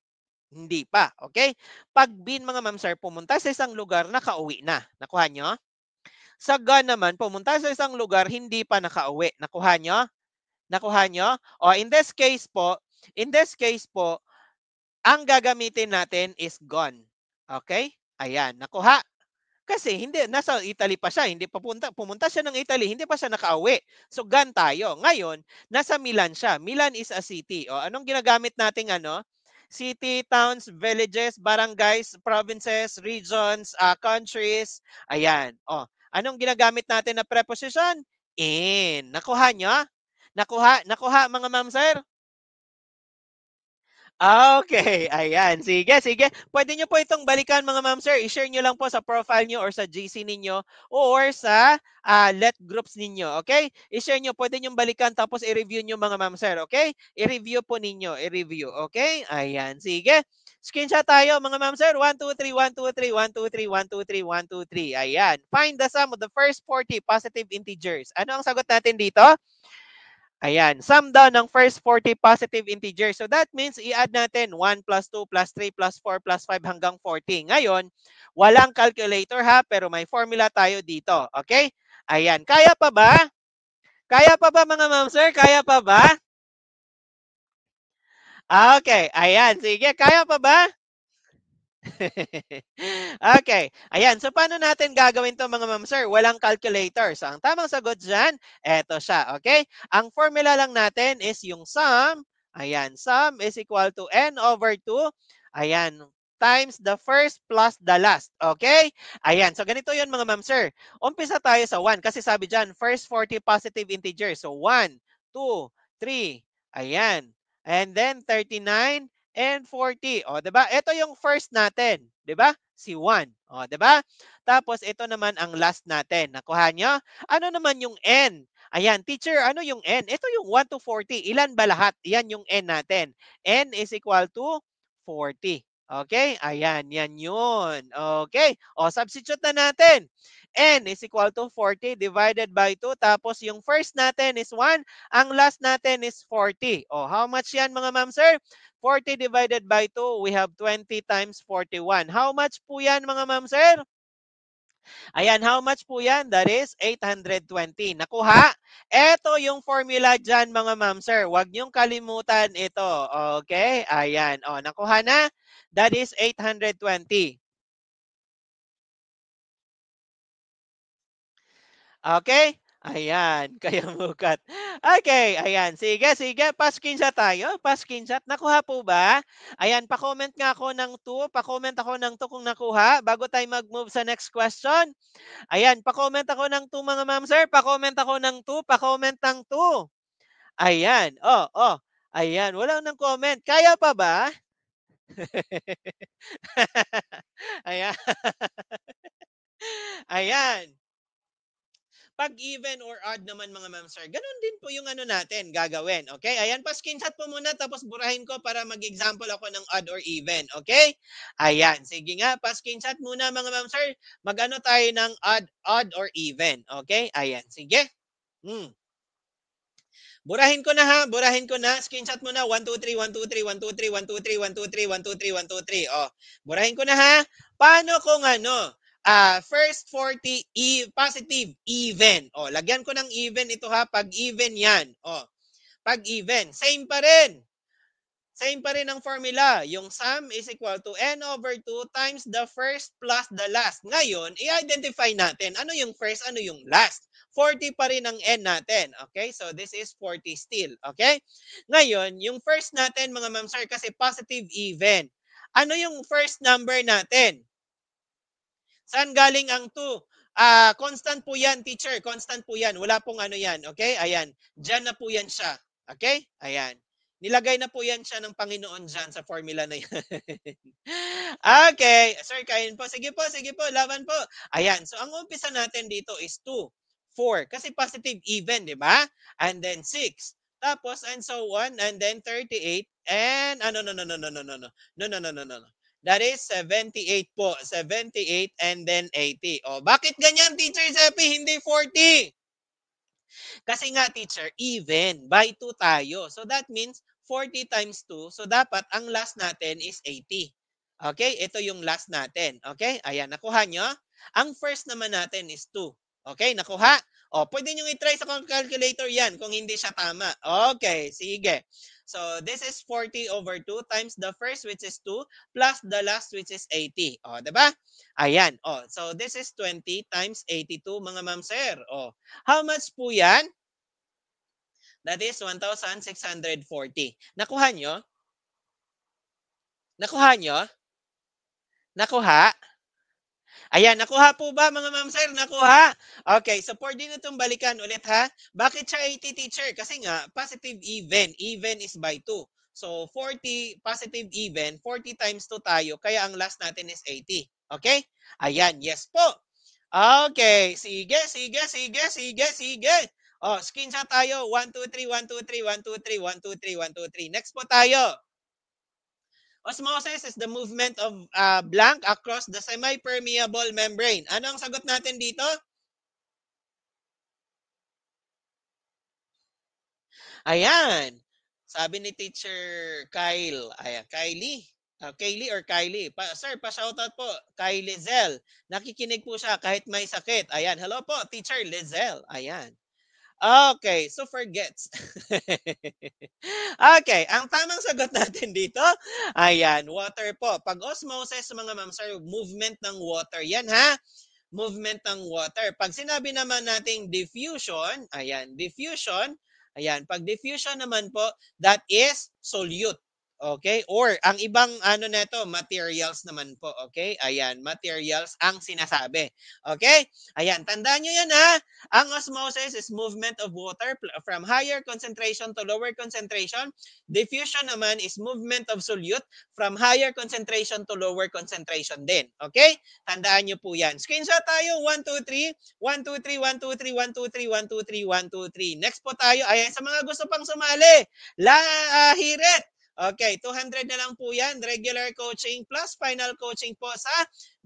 Speaker 1: Hindi pa. Okay? Pag bin mga ma'am sir, pumunta sa isang lugar, nakauwi na. Nakuha nyo? Sa Ga naman, pumunta sa isang lugar, hindi pa nakauwi. Nakuha nyo? Nakuha nyo? O, in this case po, ang gagamitin natin is gone. Okay? Ayan, nakuha. Kasi hindi, nasa Italy pa siya, hindi pumunta siya ng Italy, hindi pa siya nakauwi. So, gone tayo. Ngayon, nasa Milan siya. Milan is a city. O, anong ginagamit nating ano? City, towns, villages, barangays, provinces, regions, countries. Ayan. O, anong ginagamit natin na preposition? In. Nakuha nyo? Nakuha mga ma'am sir? Okay, ayan. Sige, sige. Pwede nyo po itong balikan mga ma'am sir. I-share nyo lang po sa profile nyo or sa GC ninyo or sa let groups ninyo. Okay? I-share nyo. Pwede nyo balikan tapos i-review nyo mga ma'am sir. Okay? I-review po ninyo. I-review. Okay? Ayan. Sige. Screenshot tayo mga ma'am sir. 1, 2, 3, 1, 2, 3, 1, 2, 3, 1, 2, 3, 1, 2, 3. Ayan. Find the sum of the first 40 positive integers. Ano ang sagot natin dito? Ayan, sum daw ng first 40 positive integers. So that means i-add natin 1 plus 2 plus 3 plus 4 plus 5 hanggang 40. Ngayon, walang calculator ha, pero may formula tayo dito. Okay? Ayan, kaya pa ba? Kaya pa ba mga ma'am sir? Kaya pa ba? Okay, ayan, sige, kaya pa ba? Okay. Ayan. So, paano natin gagawin to mga ma'am sir? Walang calculator. So, ang tamang sagot dyan, eto siya. Okay? Ang formula lang natin is yung sum. Ayan. Sum is equal to n over 2. Ayan. Times the first plus the last. Okay? Ayan. So, ganito yun mga ma'am sir. Umpisa tayo sa 1 kasi sabi dyan, first 40 positive integers. So, 1, 2, 3. Ayan. And then 39 and 40. O, 'di ba? Ito yung first natin, 'di ba? Si 1. O, 'di ba? Tapos ito naman ang last natin. Nakuha nyo? Ano naman yung n? Ayan, teacher, ano yung n? Ito yung 1 to 40. Ilan ba lahat? Yan yung n natin. N is equal to 40. Okay? Ayan, yan yun. Okay. O, substitute na natin. N is equal to 40 divided by 2. Tapos yung first natin is 1. Ang last natin is 40. O, how much yan mga ma'am sir? 40 divided by 2, we have 20 times 41. How much po yan mga ma'am sir? Ayan, how much po yan? That is 820. Nakuha? Ito yung formula dyan mga ma'am sir. Huwag niyong kalimutan ito. Okay? Ayan. O, nakuha na? That is 820. Okay? Ayan, kaya mukat. Okay, ayan. Sige, sige. Pa-screenshot tayo. Pa-screenshot. Nakuha po ba? Ayan, pa-comment nga ako ng 2. Pa-comment ako ng 2 kung nakuha bago tayo mag-move sa next question. Ayan, pa-comment ako ng 2 mga ma'am sir. Pa-comment ako ng 2. Pa-comment ng 2. Ayan. Oh, oh. Ayan, wala nang comment. Kaya pa ba? Ayan. Ayan. Pag even or odd naman mga ma'am sir, ganun din po yung ano natin gagawin. Okay? Ayan, pa-screenshot po muna tapos burahin ko para mag-example ako ng odd or even. Okay? Ayan, sige nga, pa-screenshot muna mga ma'am sir. Mag-ano tayo ng odd or even. Okay? Ayan, sige. Hmm. Burahin ko na ha, burahin ko na. Screenshot mo na. 1, 2, 3, 1, 2, 3, 1, 2, 3, 1, 2, 3, 1, 2, 3, 1, 2, 3, 1, 2, 3. Oh, burahin ko na ha. Paano kung ano? First 40 positive even. Oh, lagyan ko ng even ito ha. Pag even yan. Oh, pag even. Same pa rin. Same pa rin ang formula. Yung sum is equal to n over 2 times the first plus the last. Ngayon, i-identify natin ano yung first, ano yung last. 40 pa rin ang n natin. Okay? So, this is 40 still. Okay? Ngayon, yung first natin, mga ma'am sir, kasi positive even. Ano yung first number natin? Saan galing ang 2? Constant po yan, teacher. Constant po yan. Wala pong ano yan. Okay? Ayan. Diyan na po yan siya. Okay? Ayan. Nilagay na po yan siya ng Panginoon dyan sa formula na yan. Okay. Sir, kain po. Sige po. Laban po. Ayan. So, ang umpisa natin dito is 2, 4. Kasi positive even, di ba? And then 6. Tapos, and so on. And then 38. And, no, no, no, no, no, no, no, no. No, no, no, no, no, no. That is 78 po. 78 and then 80. O, bakit ganyan, Teacher Zepi? Hindi 40. Kasi nga, teacher, even by 2 tayo. So that means 40 times 2. So dapat ang last natin is 80. Okay? Ito yung last natin. Okay? Ayan, nakuha nyo? Ang first naman natin is 2. Okay? Nakuha? O, pwede nyo i-try sa calculator yan kung hindi siya tama. Okay, sige. So, this is 40 over 2 times the first, which is 2, plus the last, which is 80. O, diba? Ayan. O, so this is 20 times 82, mga ma'am sir. O, how much po yan? That is 1,640. Nakuha nyo? Nakuha nyo? Nakuha? Ayan, nakuha po ba mga ma'am sir? Nakuha? Okay, so for din itong balikan ulit ha. Bakit siya 80, teacher? Kasi nga, positive even. Even is by 2. So 40, positive even, 40 times 2 tayo. Kaya ang last natin is 80. Okay? Ayan, yes po. Okay, sige, sige, sige, sige, sige. Oh, screenshot tayo. 1, 2, 3, 1, 2, 3, 1, 2, 3, 1, 2, 3, 1, 2, 3. Next po tayo. Osmosis is the movement of blank across the semi-permeable membrane. Ano ang sagot natin dito? Ayan. Sabi ni Teacher Kyle. Ayan, Kylie. Kaylee or Kylie? Sir, pa-shoutout po. Kay Lizelle. Nakikinig po siya kahit may sakit. Ayan. Hello po, Teacher Lizelle. Ayan. Okay, so forgets. Okay, ang tamang sagot natin dito, ayan, water po. Pag osmosis, mga ma'am sir, movement ng water. Yan ha, movement ng water. Pag sinabi naman nating diffusion, ayan, pag diffusion naman po, that is solute. Okay? Or ang ibang ano neto, materials naman po. Okay? Ayan, materials ang sinasabi. Okay? Ayan, tandaan nyo yan ha. Ang osmosis is movement of water from higher concentration to lower concentration. Diffusion naman is movement of solute from higher concentration to lower concentration din. Okay? Tandaan nyo po yan. Screenshot tayo. 1, 2, 3. 1, 2, 3, 1, 2, 3, 1, 2, 3, 1, 2, 3, 1, 2, 3. Next po tayo. Ayan, sa mga gusto pang sumali. Hirit. Okay, 200 na lang po yan. Regular coaching plus final coaching po sa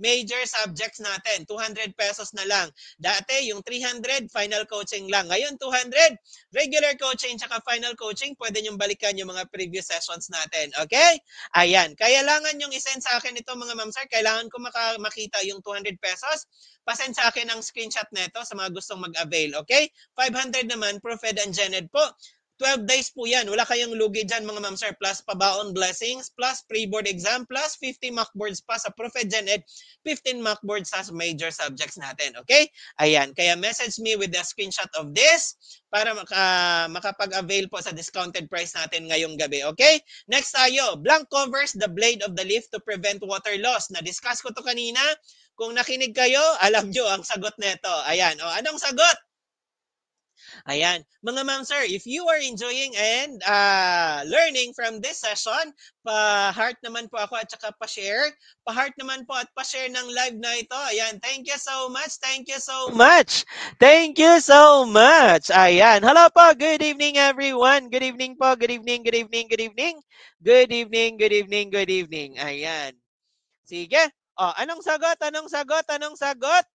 Speaker 1: major subjects natin. 200 pesos na lang. Dati, yung 300, final coaching lang. Ngayon, 200, regular coaching tsaka final coaching. Pwede nyong balikan yung mga previous sessions natin. Okay? Ayan. Kailangan yung isend sa akin ito, mga ma'am sir. Kailangan ko makita yung 200 pesos. Pasend sa akin ang screenshot nito sa mga gustong mag-avail. Okay? 500 naman, Profed and Janet po. 12 days po yan. Wala kayong lugi dyan, mga ma'am sir. Plus pabaon blessings, plus pre-board exam, plus 50 mock boards pa sa Prophet Gen Ed, 15 mock boards sa major subjects natin. Okay? Ayan. Kaya message me with the screenshot of this para makapag-avail po sa discounted price natin ngayong gabi. Okay? Next tayo. Blank covers the blade of the leaf to prevent water loss. Na-discuss ko to kanina. Kung nakinig kayo, alam nyo ang sagot nito. Ayan. O, anong sagot? Ayan. Mga ma'am sir, if you are enjoying and learning from this session, pa-heart naman po ako at saka pa-share. Pa-heart naman po at pa-share ng live na ito. Ayan. Thank you so much. Thank you so much. Thank you so much. Ayan. Hello po. Good evening everyone. Good evening po. Good evening. Good evening. Good evening. Good evening. Good evening. Good evening. Ayan. Sige. Oh, anong sagot? Anong sagot? Anong sagot?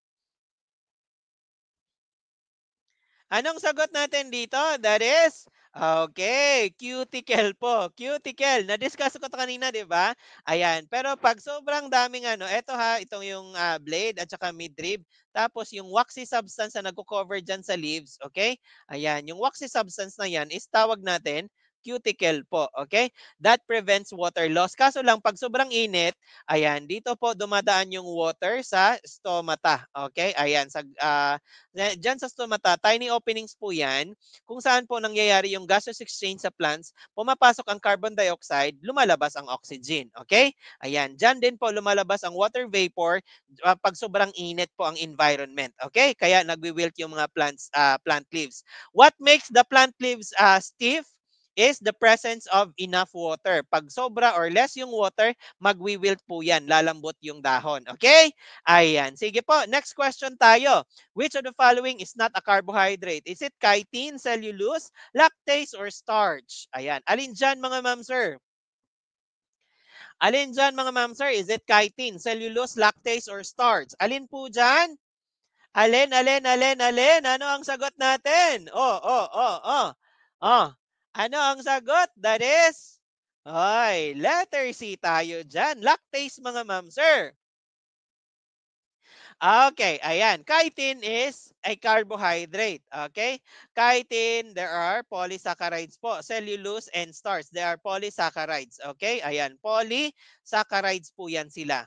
Speaker 1: Anong sagot natin dito? That is, okay, cuticle po. Cuticle. Na-discuss ko ito kanina, di ba? Ayan. Pero pag sobrang daming ano, eto ha, itong yung blade at saka midrib. Tapos yung waxy substance na nagko-cover dyan sa leaves, okay? Ayan. Yung waxy substance na yan is tawag natin cuticle po, okay? That prevents water loss. Kaso lang, pag sobrang init, ayan, dito po dumadaan yung water sa stomata, okay? Ayan, diyan sa stomata, tiny openings po yan, kung saan po nangyayari yung gaseous exchange sa plants, pumapasok ang carbon dioxide, lumalabas ang oxygen. Okay? Ayan, diyan din po lumalabas ang water vapor pag sobrang init po ang environment. Okay? Kaya nagwi-wilt yung mga plant leaves. What makes the plant leaves stiff is the presence of enough water. Pag sobra or less yung water, magwi-wilt po yan, lalambot yung dahon. Okay? Ayan. Sige po, next question tayo. Which of the following is not a carbohydrate? Is it chitin, cellulose, lactase, or starch? Ayan. Alin dyan mga ma'am sir? Alin dyan mga ma'am sir? Is it chitin, cellulose, lactase, or starch? Alin po dyan? Alin, alin, alin, alin? Ano ang sagot natin? Oh, oh, oh, oh. Oh. Ano ang sagot? That is, ay, letter C tayo dyan. Lactase mga ma'am sir. Okay, ayan. Chitin is a carbohydrate. Okay? Chitin, there are polysaccharides po. Cellulose and starch, they are polysaccharides. Okay? Ayan, polysaccharides po yan sila.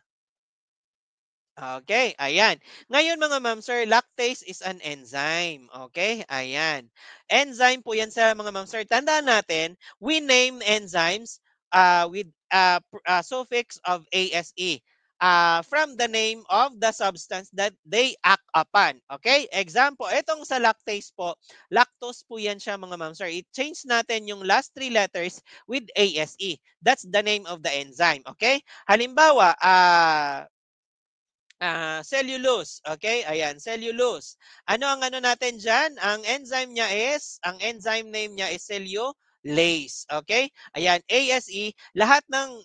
Speaker 1: Okay, ayan. Ngayon mga ma'am sir, lactase is an enzyme. Okay, ayan. Enzyme po yan sa mga ma'am sir. Tandaan natin, we name enzymes with suffix of ASE. From the name of the substance that they act upon. Okay? Example, itong sa lactase po, lactose po yan siya mga ma'am sir. I-change natin yung last three letters with ASE. That's the name of the enzyme. Okay? Halimbawa, cellulose. Okay? Ayan, cellulose. Ano ang ano natin dyan? Ang enzyme name niya is cellulase. Okay? Ayan, ASE. Lahat ng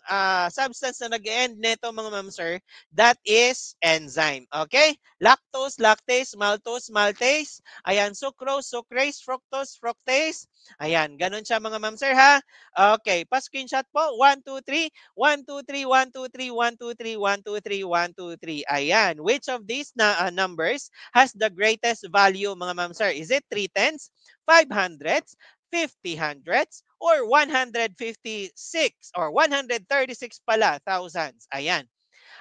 Speaker 1: substance na nag-end nito mga ma'am sir, that is enzyme. Okay? Lactose, lactase, maltose, maltase. Ayan, sucrose, sucrase, fructose, fructase. Ayan, ganun siya mga ma'am sir ha. Okay, pa-screenshot po. 1, 2, 3. 1, 2, 3, 1, 2, 3, 1, 2, 3, 1, 2, 3, 1, 2, 3. Ayan. Which of these numbers has the greatest value, mga ma'am sir? Is it 3 tenths, 5 hundredths, 50 hundredths, or 156 or 136 pala thousands? Ayan.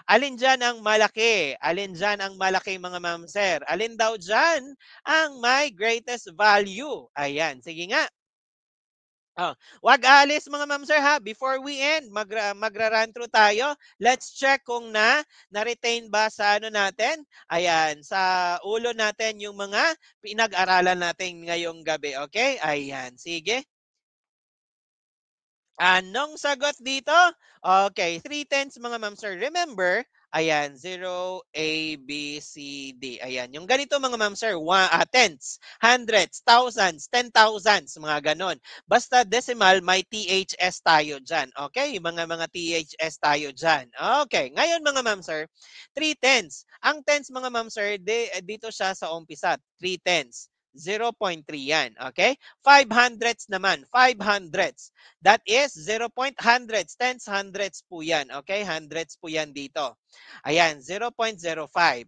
Speaker 1: Alin dyan ang malaki? Alin dyan ang malaki mga ma'am sir? Alin daw dyan ang my greatest value? Ayan. Sige nga. Oh, wag alis mga ma'am sir ha. Before we end, magra-run through tayo. Let's check kung na-retain ba sa ano natin. Ayan, sa ulo natin yung mga pinag-aralan natin ngayong gabi. Okay? Ayan, sige. Anong sagot dito? Okay, 3 tenths mga ma'am sir. Remember, ayan, 0, A, B, C, D. Ayan, yung ganito mga ma'am sir, tenths, hundreds, thousands, 10,000s, mga ganon. Basta decimal, may THS tayo dyan. Okay, mga THS tayo dyan. Okay, ngayon mga ma'am sir, 3 tenths. Ang tenths mga ma'am sir, dito siya sa umpisa, 3 tenths. 0.3 yan. Okay? 5 hundredths naman. 5 hundredths. That is 0. Hundreds, tens, hundreds po yan. Okay? Hundreds po yan dito. Ayan, 0.05.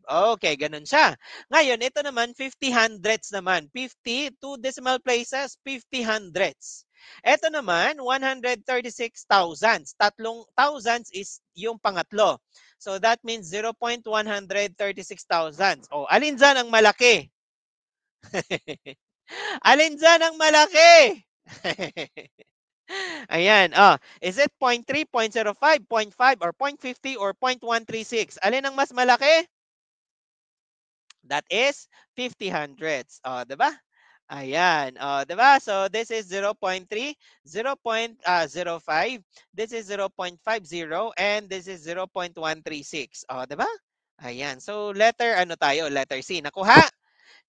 Speaker 1: Okay, ganun siya. Ngayon, ito naman, 50 hundredths naman. 50, two decimal places, 50 hundredths. Ito naman, 136 thousands. Tatlong thousands is yung pangatlo. So that means 0.136 thousands. O, alin dyan ang malaki? Alin dyan ang malaki? Ayan, is it 0.3, 0.05, 0.5, or 0.50, or 0.136? Alin ang mas malaki? That is 50 hundredths. Di ba? Ayan, di ba? So this is 0.3, 0.05, this is 0.50, and this is 0.136. Di ba? Ayan. So letter ano tayo? Letter C. Nakuha?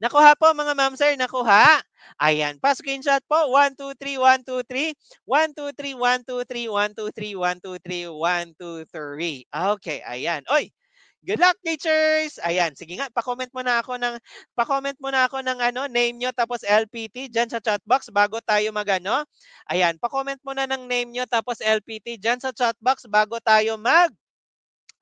Speaker 1: Nakuha po mga ma'am sir, nakuha. Ayan, pa-screenshot po. 1, 2, 3, 1, 2, 3. 1, 2, 3, 1, 2, 3, 1, 2, 3, 1, 2, 3, 1, 2, 3. Okay, ayan. Oy, good luck teachers. Ayan, sige nga, pa-comment muna ako ng ano, name nyo tapos LPT diyan sa chat box bago tayo magano. Ayan, pa-comment muna ng name nyo tapos LPT diyan sa chat box bago tayo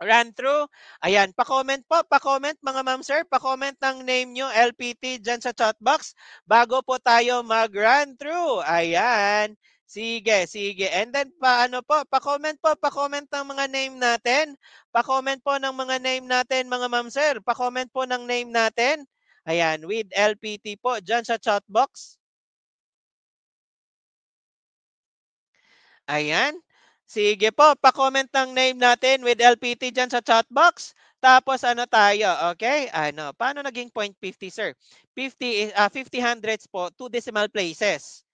Speaker 1: run through. Ayan, pa-comment po, pa-comment mga ma'am sir, pa-comment ng name nyo, LPT dyan sa chat box bago po tayo mag-run through. Ayan. Sige, sige. And then paano po, pa-comment po, pa-comment ng mga name natin. Pa-comment po ng mga name natin mga ma'am sir. Pa-comment po ng name natin. Ayan, with LPT po dyan sa chat box. Ayan. Sige po, pa-comment ng name natin with LPT dyan sa chat box. Tapos ano tayo, okay? Ano, paano naging 0.50, sir? 50 is 50 hundredths po, 2 decimal places.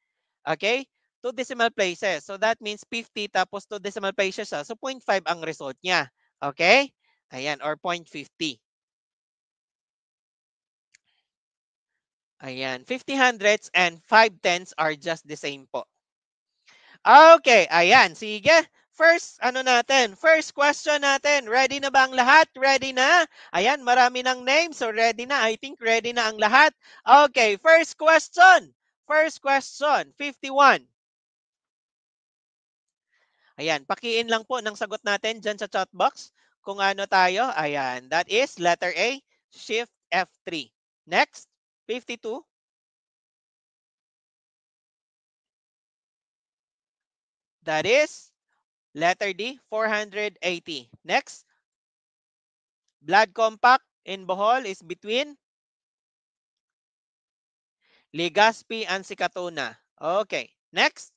Speaker 1: Okay? 2 decimal places. So that means 50 tapos 2 decimal places siya. So 0.5 ang result niya. Okay? Ayan, or 0.50. Ayan, 50 hundredths and 5 tenths are just the same po. Okay, ayan, sige. First, ano natin? First question natin. Ready na ba ang lahat? Ready na? Ayan, marami ng names. So, ready na. I think ready na ang lahat. Okay, first question. First question, 51. Ayan, pakiin lang po ng sagot natin dyan sa chat box kung ano tayo. Ayan, that is letter A, Shift F3. Next, 52. That is letter D, 480. Next, blood compact in Bohol is between Legazpi and Sikatuna. Okay, next,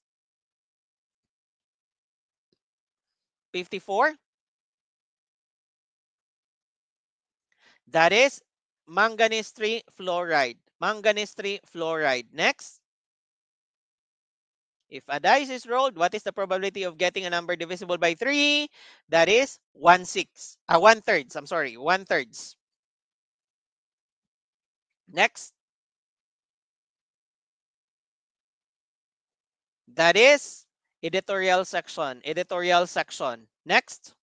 Speaker 1: 54. That is manganese 3 fluoride. Manganese 3 fluoride. Next, if a dice is rolled, what is the probability of getting a number divisible by 3? That is 1/6. 1/3. I'm sorry, 1/3. Next, that is editorial section. Editorial section. Next,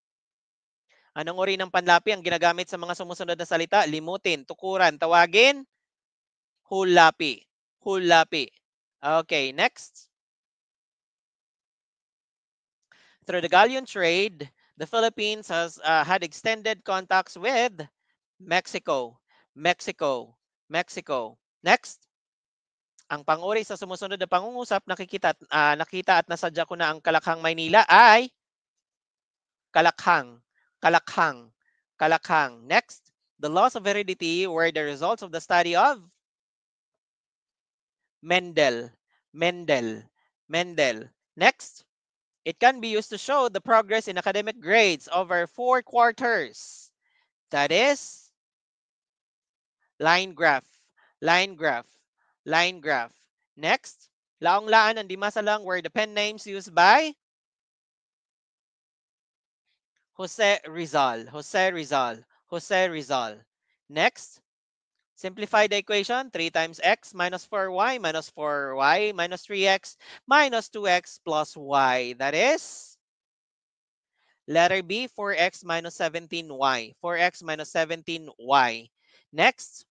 Speaker 1: anong uri ng panlapi ang ginagamit sa mga sumusunod na salita? Limutin, tukuran, tawagin, hulapi. Hulapi. Okay, next. Through the galleon trade, the Philippines has had extended contacts with Mexico. Mexico. Mexico. Next. Ang panguri sa sumusunod na pangungusap, nakita at nasadya ko na ang Kalakhang, Maynila ay Kalakhang. Kalakhang. Kalakhang. Next. The laws of heredity were the results of the study of Mendel. Mendel. Mendel. Next. It can be used to show the progress in academic grades over 4 quarters. That is line graph. Line graph. Line graph. Next. Laong-laan and Dimasalang were the pen names used by Jose Rizal. Jose Rizal. Jose Rizal. Next. Simplify the equation. 3 times x minus 4y minus 4y minus 3x minus 2x plus y. That is letter B, 4x minus 17y. 4x minus 17y. Next,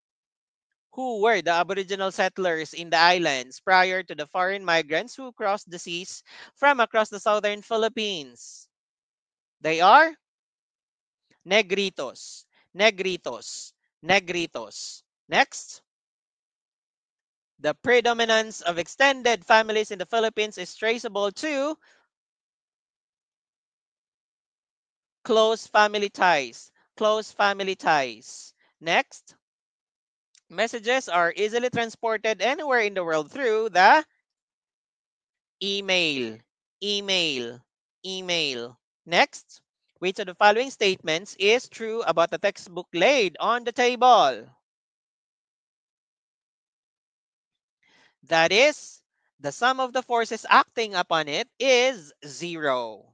Speaker 1: who were the Aboriginal settlers in the islands prior to the foreign migrants who crossed the seas from across the southern Philippines? They are Negritos. Negritos. Negritos. Next, the predominance of extended families in the Philippines is traceable to close family ties. Close family ties. Next, messages are easily transported anywhere in the world through the email. Email. Email. Next, which of the following statements is true about the textbook laid on the table? That is, the sum of the forces acting upon it is 0.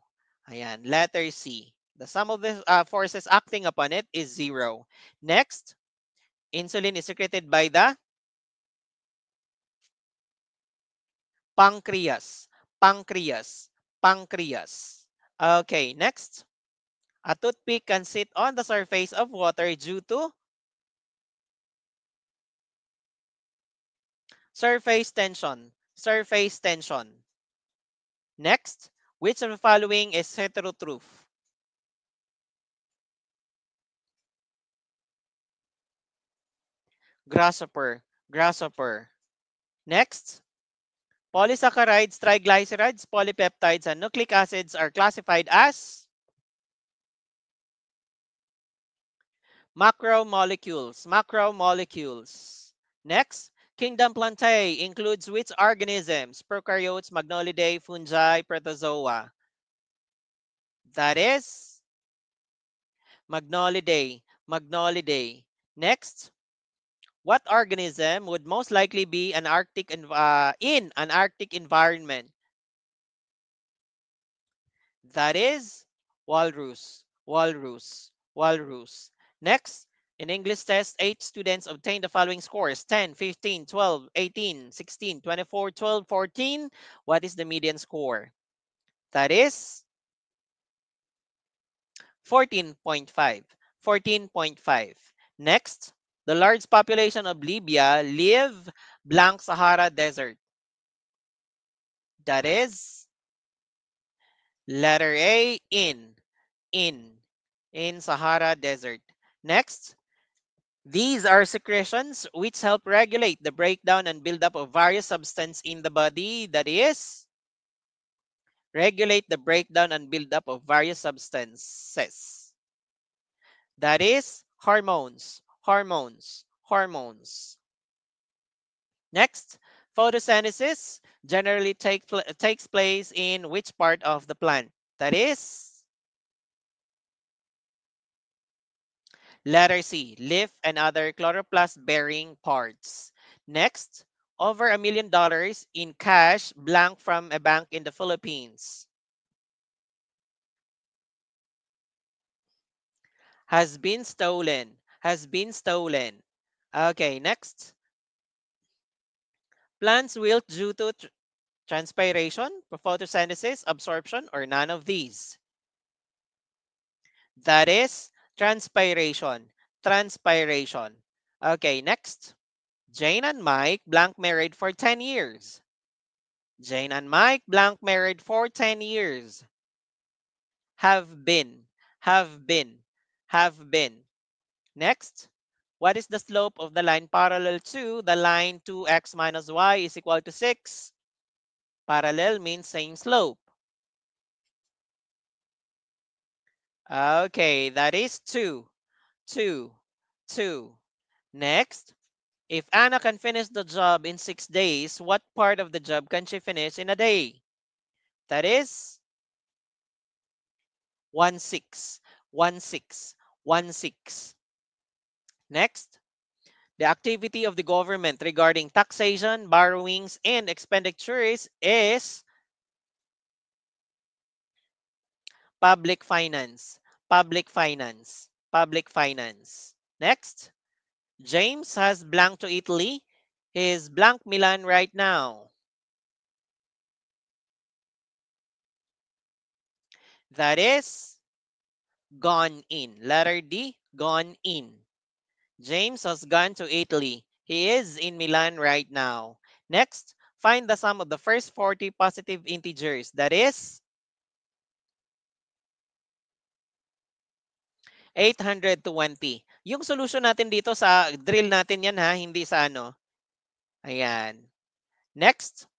Speaker 1: Ayan, letter C. The sum of the forces acting upon it is 0. Next, insulin is secreted by the pancreas. Pancreas. Pancreas. Okay, next. A toothpick can sit on the surface of water due to surface tension. Surface tension. Next, which of the following is heterotroph? Grasshopper. Grasshopper. Next, polysaccharides, triglycerides, polypeptides, and nucleic acids are classified as macromolecules. Macromolecules. Next, kingdom Plantae includes which organisms? Prokaryotes, Magnolidae, fungi, protozoa. That is Magnolidae. Magnolidae. Next, what organism would most likely be in an Arctic environment? That is walrus. Walrus. Walrus. Next, in English test, 8 students obtained the following scores: 10, 15, 12, 18, 16, 24, 12, 14. What is the median score? That is 14.5. 14.5. Next, the large population of Libya live blank Sahara Desert. That is letter A, in Sahara Desert. Next, these are secretions which help regulate the breakdown and buildup of various substances in the body. That is regulate the breakdown and buildup of various substances. That is hormones, hormones, hormones. Next, photosynthesis generally takes place in which part of the plant? That is letter C, leaf and other chloroplast-bearing parts. Next, over $1 million in cash blank from a bank in the Philippines has been stolen. Has been stolen. Okay, next. Plants wilt due to transpiration, photosynthesis, absorption, or none of these. That is transpiration. Transpiration. Okay, next. Jane and Mike blank married for 10 years. Jane and Mike blank married for 10 years. Have been. Have been. Have been. Next. What is the slope of the line parallel to the line 2x minus y is equal to 6? Parallel means same slope. Okay, that is 2. 2. 2. Next, if Anna can finish the job in 6 days, what part of the job can she finish in a day? That is 1/6. 1/6. 1/6. Next, the activity of the government regarding taxation, borrowings, and expenditures is public finance. Public finance. Public finance. Next, James has blank to Italy. He is blank Milan right now. That is gone in. Letter D, gone in. James has gone to Italy. He is in Milan right now. Next, find the sum of the first 40 positive integers. That is 820. Yung solution natin dito sa drill natin yan ha, hindi sa ano. Ayan. Next,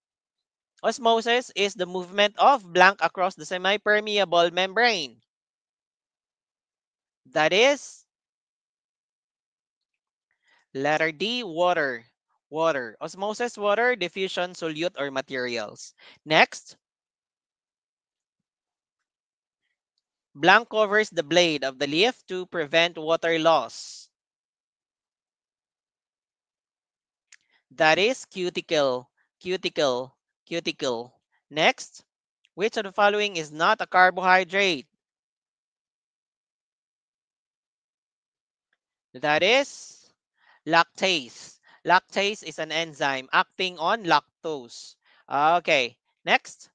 Speaker 1: osmosis is the movement of blank across the semi-permeable membrane. That is letter D, water. Water. Osmosis, water, diffusion, solute, or materials. Next, blank covers the blade of the leaf to prevent water loss. That is cuticle. Cuticle. Cuticle. Next, which of the following is not a carbohydrate? That is lactase. Lactase is an enzyme acting on lactose. Okay, next.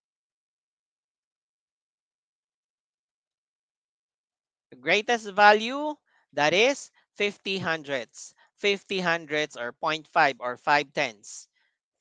Speaker 1: The greatest value, that is 50 hundredths. 50 hundredths or 0.5 or 5 tenths.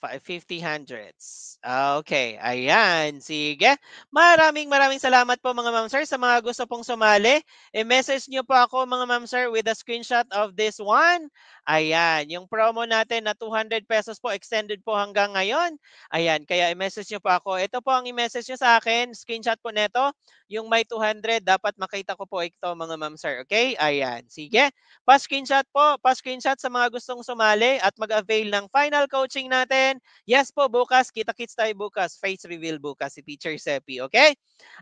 Speaker 1: 50 hundredths. Okay, ayan. Sige. Maraming salamat po mga ma'am sir sa mga gusto pong sumali. I-message nyo po ako mga ma'am sir with a screenshot of this one. Ayan, yung promo natin na 200 pesos po extended po hanggang ngayon. Ayan, kaya i-message nyo po ako. Ito po ang i-message nyo sa akin. Screenshot po neto. Yung may 200, dapat makita ko po ito mga ma'am sir. Okay? Ayan, sige. Pa-screenshot po, pa-screenshot sa mga gustong sumali at mag-avail ng final coaching natin. Yes po, bukas, kita-kits tayo bukas. Face reveal bukas si Teacher Seppi, okay?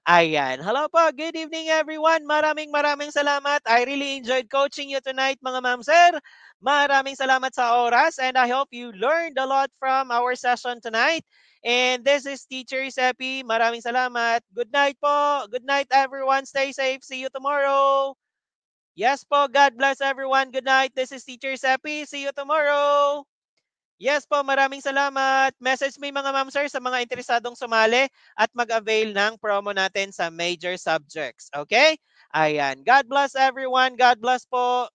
Speaker 1: Ayan. Hello po, good evening everyone. Maraming salamat. I really enjoyed coaching you tonight mga ma'am sir. Maraming salamat sa oras and I hope you learned a lot from our session tonight. And this is Teacher Seppi. Maraming salamat. Good night po. Good night everyone. Stay safe. See you tomorrow. Yes po, God bless everyone. Good night. This is Teacher Seppi. See you tomorrow. Yes po, maraming salamat. Message me mga ma'am sir sa mga interesadong sumali at mag-avail ng promo natin sa major subjects. Okay? Ayan. God bless everyone. God bless po.